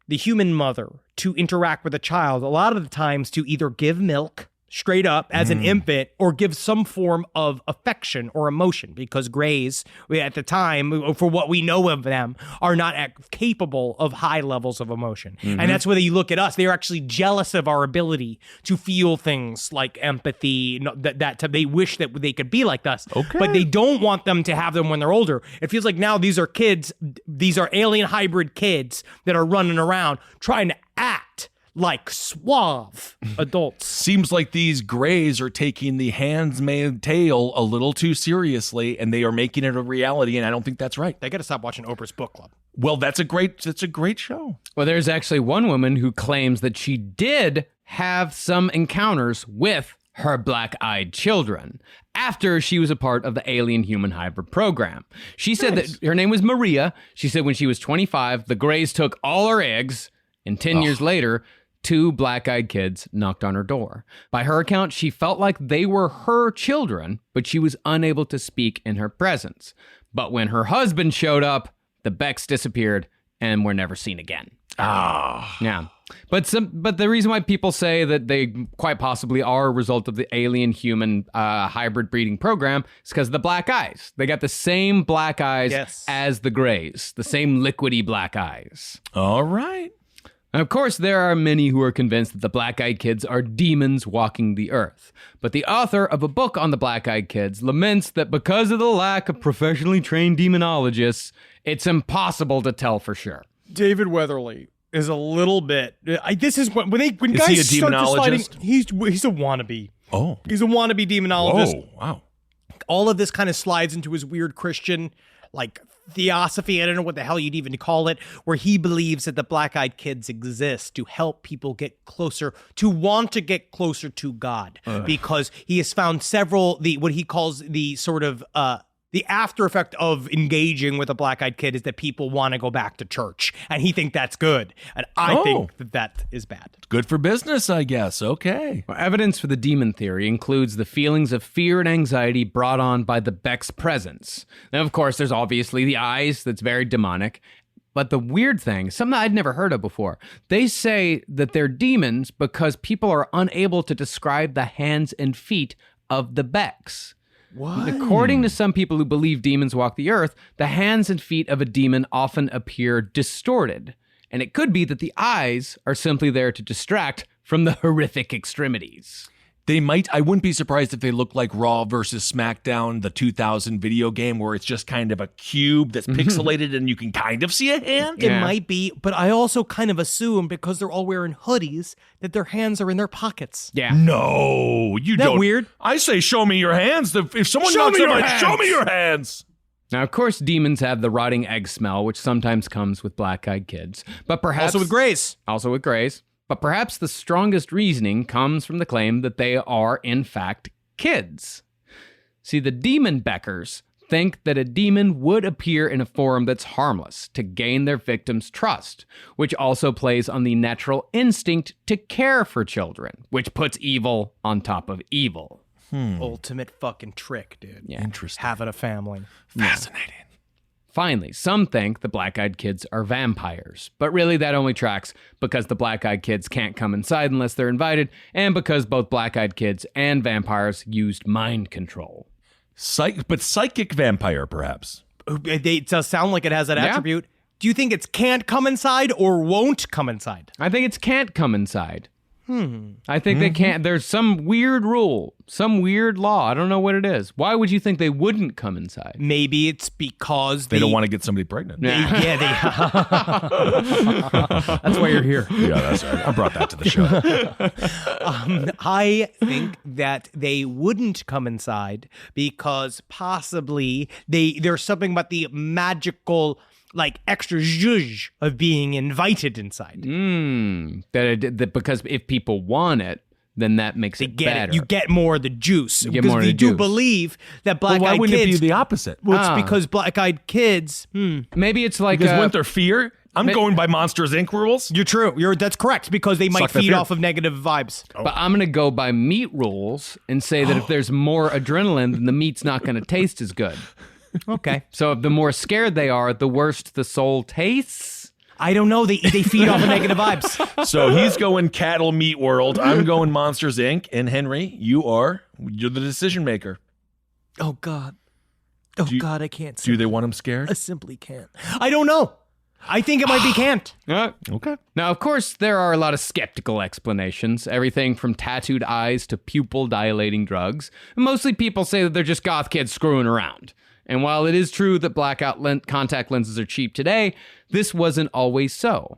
mother to interact with a child a lot of the times to either give milk straight up as an infant or give some form of affection or emotion, because Greys at the time, for what we know of them, are not capable of high levels of emotion. And that's whether you look at us, they're actually jealous of our ability to feel things like empathy, that they wish that they could be like us. Okay. But they don't want them to have them when they're older. It feels like now these are kids, these are alien hybrid kids that are running around trying to act like suave adults. Seems like these Greys are taking the Handmaid's Tale a little too seriously, and they are making it a reality, and I don't think that's right. They got to stop watching Oprah's book club. Well, that's a great show. Well, there's actually one woman who claims that she did have some encounters with her black-eyed children after she was a part of the alien human hybrid program. She said that her name was Maria. She said when she was 25, the Greys took all her eggs, and 10 years later, 2 black-eyed kids knocked on her door. By her account, she felt like they were her children, but she was unable to speak in her presence. But when her husband showed up, the Becks disappeared and were never seen again. Yeah. But the reason why people say that they quite possibly are a result of the alien-human hybrid breeding program is because of the black eyes. They got the same black eyes as the Greys, the same liquidy black eyes. All right. And of course, there are many who are convinced that the black-eyed kids are demons walking the earth. But the author of a book on the black-eyed kids laments that because of the lack of professionally trained demonologists, it's impossible to tell for sure. David Weatherly is a little bit. This is when Is guys he a start demonologist? deciding he's a wannabe. Oh, He's a wannabe demonologist. whoa, wow. All of this kind of slides into his weird Christian like theosophy. I don't know what the hell you'd even call it, where he believes that the black-eyed kids exist to help people get closer, to want to get closer to God, because he has found several what he calls the sort of the after effect of engaging with a black-eyed kid is that people want to go back to church, and he thinks that's good, and I think that is bad. Good for business, I guess. Okay. Well, evidence for the demon theory includes the feelings of fear and anxiety brought on by the Beck's presence. Now, of course, there's obviously the eyes, that's very demonic. But the weird thing, something I'd never heard of before, they say that they're demons because people are unable to describe the hands and feet of the Becks. What? According to some people who believe demons walk the earth, the hands and feet of a demon often appear distorted. And it could be that the eyes are simply there to distract from the horrific extremities. They might, I wouldn't be surprised if they look like Raw versus SmackDown, the 2000 video game where it's just kind of a cube that's pixelated and you can kind of see a hand. It might be, but I also kind of assume because they're all wearing hoodies that their hands are in their pockets. Yeah. No, you Isn't that don't. weird? I say, show me your hands. If someone knocks on my, show me your hands. Now, of course, demons have the rotting egg smell, which sometimes comes with black-eyed kids. But perhaps Also with Grace. But perhaps the strongest reasoning comes from the claim that they are, in fact, kids. See, the demon Beckers think that a demon would appear in a form that's harmless to gain their victim's trust, which also plays on the natural instinct to care for children, which puts evil on top of evil. Ultimate fucking trick, dude. Yeah. Interesting. Having a family. Fascinating. Finally, some think the black-eyed kids are vampires, but really that only tracks because the black-eyed kids can't come inside unless they're invited, and because both black-eyed kids and vampires used mind control. But psychic vampire, perhaps. It does sound like it has that attribute. Do you think it's can't come inside or won't come inside? I think it's can't come inside. I think they can't. There's some weird rule, some weird law. I don't know what it is. Why would you think they wouldn't come inside? Maybe it's because They don't want to get somebody pregnant. That's why you're here. Yeah, that's right. I brought that to the show. I think that they wouldn't come inside because possibly there's something about the magical, like, extra zhuzh of being invited inside. That because if people want it, then that makes it better. You get more of the juice. You get more of the do juice. believe that black-eyed Why wouldn't kids... it be the opposite? Well, it's because black-eyed kids... Maybe it's like Because wouldn't there fear? I'm going by Monsters, Inc. rules. You're true. That's correct, because they might Suck that feed fear. off of negative vibes. But I'm going to go by meat rules and say that if there's more adrenaline, then the meat's not going to taste as good. Okay. So if the more scared they are, the worse the soul tastes. I don't know. They feed off of negative vibes. So he's going cattle meat world. I'm going Monsters, Inc. And Henry, you're the decision maker. Oh, God. God, I can't. Do they want him scared? I simply can't. I don't know. I think it might be can't. Okay. Now, of course, there are a lot of skeptical explanations, everything from tattooed eyes to pupil dilating drugs. Mostly people say that they're just goth kids screwing around. And while it is true that blackout contact lenses are cheap today, this wasn't always so.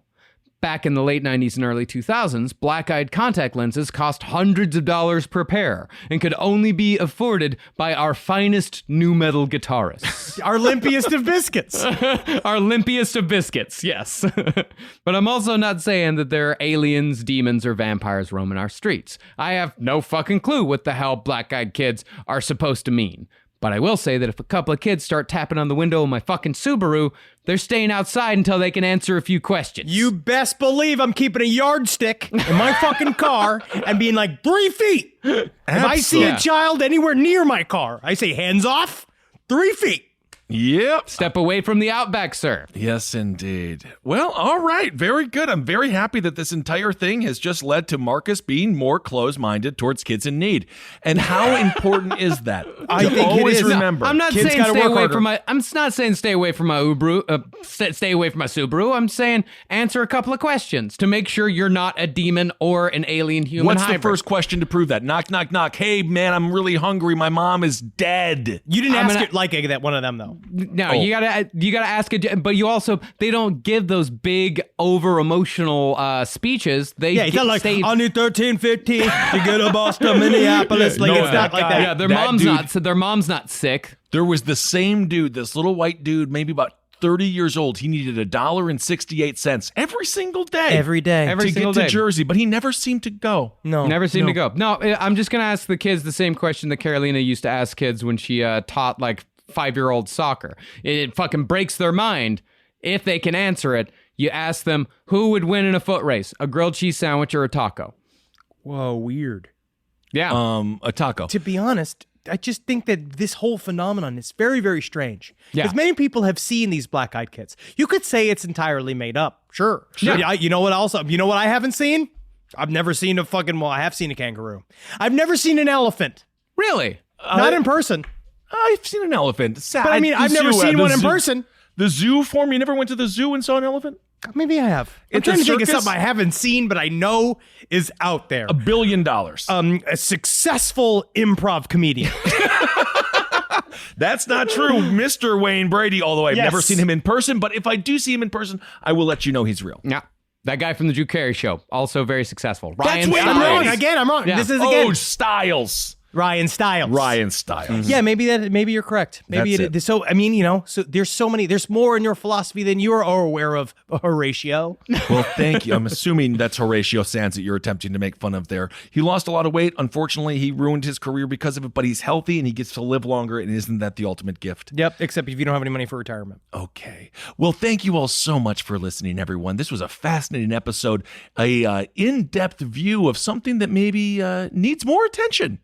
Back in the late 90s and early 2000s, black-eyed contact lenses cost hundreds of dollars per pair and could only be afforded by our finest nu metal guitarists. Our limpiest of biscuits. Our limpiest of biscuits, yes. But I'm also not saying that there are aliens, demons, or vampires roaming our streets. I have no fucking clue what the hell black-eyed kids are supposed to mean. But I will say that if a couple of kids start tapping on the window of my fucking Subaru, they're staying outside until they can answer a few questions. You best believe I'm keeping a yardstick in my fucking car and being like, 3 feet. If I see a child anywhere near my car, I say, hands off, 3 feet. Yep. Step away from the outback, sir. Yes, indeed. Well, all right. Very good. I'm very happy that this entire thing has just led to Marcus being more closed-minded towards kids in need. And how important is that? I think always it is. remember. I'm not Kids saying gotta stay work away harder. from my. I'm not saying stay away from my stay away from my Subaru. I'm saying answer a couple of questions to make sure you're not a demon or an alien human. What's hybrid. the first question to prove that? Knock, knock, knock. Hey, man, I'm really hungry. My mom is dead. You didn't I'm ask gonna- it like that one of them, though. No, Oh. you gotta ask it, but you also they don't give those big over emotional speeches. They Yeah, it's not like, stay- I need 13.15 to get a bus to Minneapolis. Like, No, it's not like that. Yeah, their That mom's dude- not. So their mom's not sick. There was the same dude, this little white dude, maybe about 30 years old. He needed $1.68 every single day. Every day. Every to single get to day. Jersey, but he never seemed to go. No. Never seemed to go. No, I'm just gonna ask the kids the same question that Carolina used to ask kids when she taught like 5-year-old soccer. It fucking breaks their mind if they can answer it. You ask them who would win in a foot race, a grilled cheese sandwich or a taco. Whoa, weird. Yeah. A taco. To be honest, I just think that this whole phenomenon is very, very strange. Yeah. Because many people have seen these black-eyed kids. You could say it's entirely made up. Sure. Yeah. You know what else? You know what I haven't seen? I've never seen a fucking, well, I have seen a kangaroo. I've never seen an elephant. Really? Not in person. I've seen an elephant. But I mean, I've never seen one in person. The zoo form? You never went to the zoo and saw an elephant? Maybe I have. I'm It's a trying to think of circus? something I haven't seen, but I know is out there. $1 billion. A successful improv comedian. That's not true, Mr. Wayne Brady, although I've Yes. never seen him in person. But if I do see him in person, I will let you know he's real. Yeah. That guy from the Drew Carey show, also very successful. That's Ryan Wayne I'm Stiles. wrong. Brady. Again, I'm wrong. Yeah. This is again Oh, Styles. Ryan Stiles. Ryan Styles. Yeah, maybe you're correct. Maybe That's it. So I mean, you know, so there's more in your philosophy than you are aware of, Horatio. Well, thank you. I'm assuming that's Horatio Sands that you're attempting to make fun of there. He lost a lot of weight. Unfortunately, he ruined his career because of it, but he's healthy and he gets to live longer. And isn't that the ultimate gift? Yep, except if you don't have any money for retirement. Okay. Well, thank you all so much for listening, everyone. This was a fascinating episode, a in-depth view of something that maybe needs more attention.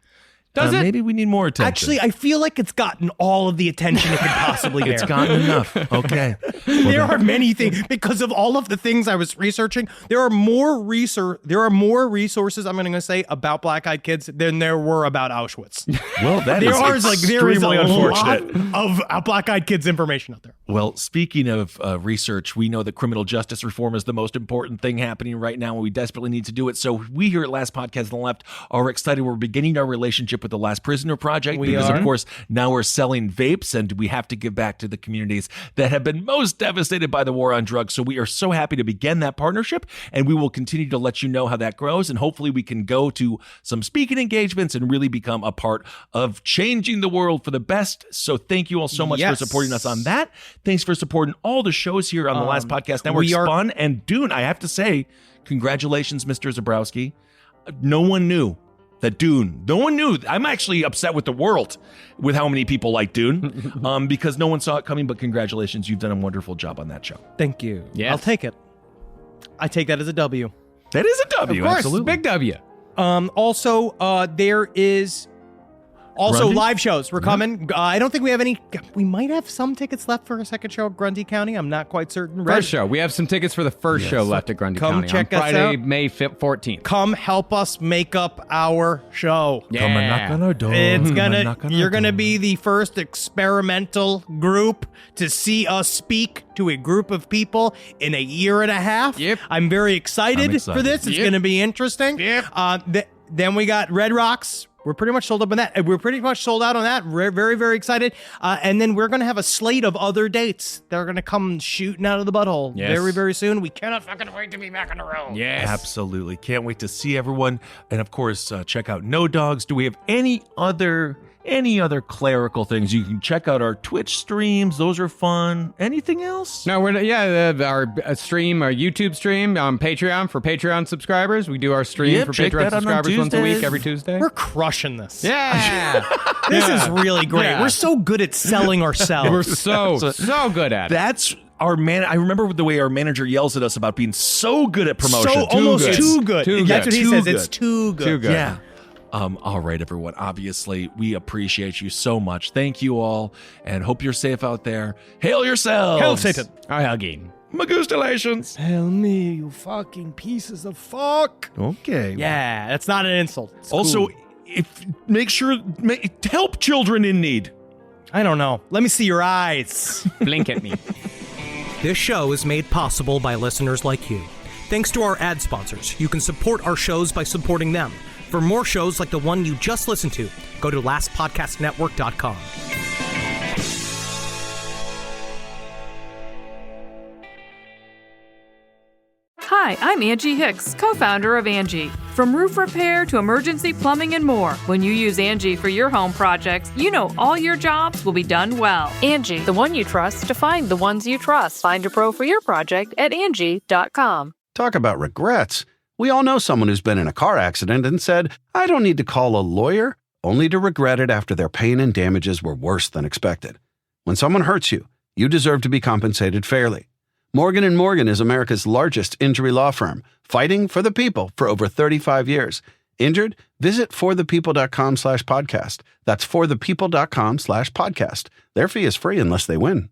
Does it? Maybe we need more attention. Actually, I feel like it's gotten all of the attention it could possibly bear. it's gotten enough. Okay. There are many things because of all of the things I was researching. There are more resources I'm going to say about black-eyed kids than there were about Auschwitz. Well, that There is there is a extremely lot unfortunate. of black-eyed kids information out there. Well, speaking of research, we know that criminal justice reform is the most important thing happening right now, and we desperately need to do it. So we here at Last Podcast on the Left are excited. We're beginning our relationship with the Last Prisoner Project because, of course, now we're selling vapes, and we have to give back to the communities that have been most devastated by the war on drugs. So we are so happy to begin that partnership, and we will continue to let you know how that grows, and hopefully we can go to some speaking engagements and really become a part of changing the world for the best. So thank you all so much for Yes. supporting us on that. Thanks for supporting all the shows here on the Last Podcast Network. we are- Spun and Dune. I have to say, congratulations, Mr. Zabrowski. No one knew that Dune. No one knew. I'm actually upset with the world with how many people like Dune because no one saw it coming. But congratulations, you've done a wonderful job on that show. Thank you. Yes. I'll take it. I take that as a W. That is a W. Of course, absolutely. big W. Also, there is also Grundy? live shows. We're coming. I don't think we have any. We might have some tickets left for a second show at Grundy County. I'm not quite certain. First show. We have some tickets for the first show left at Grundy Come County check on us Friday, out. May 14th. Come help us make up our show. Yeah. Come and knock on our door. It's Come and gonna. knock on our You're gonna door. be the first experimental group to see us speak to a group of people in a year and a half. Yep. I'm very excited, I'm excited. for this. It's Yep. gonna be interesting. Yep. Then we got Red Rocks. We're pretty much sold up on that. We're pretty much sold out on that. We're very, very excited. And then we're going to have a slate of other dates that are going to come shooting out of the butthole very, very soon. We cannot fucking wait to be back on the road. Yes. Absolutely. Can't wait to see everyone. And of course, check out No Dogs. Do we have any other clerical things? You can check out our Twitch streams. Those are fun. Anything else? No, our YouTube stream on Patreon for Patreon subscribers. We do our stream for Patreon subscribers once a week, every Tuesday. We're crushing this. Yeah. This is really great. Yeah. We're so good at selling ourselves. We're so good at it. That's our man. I remember the way our manager yells at us about being so good at promotion. So almost too good. That's what he says. It's too good. Too good. Yeah. All right, everyone. Obviously, we appreciate you so much. Thank you all, and hope you're safe out there. Hail yourselves. Hail Satan. Hugging. Magustalations. Hail me, you fucking pieces of fuck. Okay. Yeah, that's not an insult. It's Also, cool. help children in need. I don't know. Let me see your eyes. Blink at me. This show is made possible by listeners like you. Thanks to our ad sponsors, you can support our shows by supporting them. For more shows like the one you just listened to, go to lastpodcastnetwork.com. Hi, I'm Angie Hicks, co-founder of Angie. From roof repair to emergency plumbing and more, when you use Angie for your home projects, you know all your jobs will be done well. Angie, the one you trust to find the ones you trust. Find a pro for your project at Angie.com. Talk about regrets. We all know someone who's been in a car accident and said, I don't need to call a lawyer, only to regret it after their pain and damages were worse than expected. When someone hurts you, you deserve to be compensated fairly. Morgan & Morgan is America's largest injury law firm, fighting for the people for over 35 years. Injured? Visit forthepeople.com/podcast. That's forthepeople.com/podcast. Their fee is free unless they win.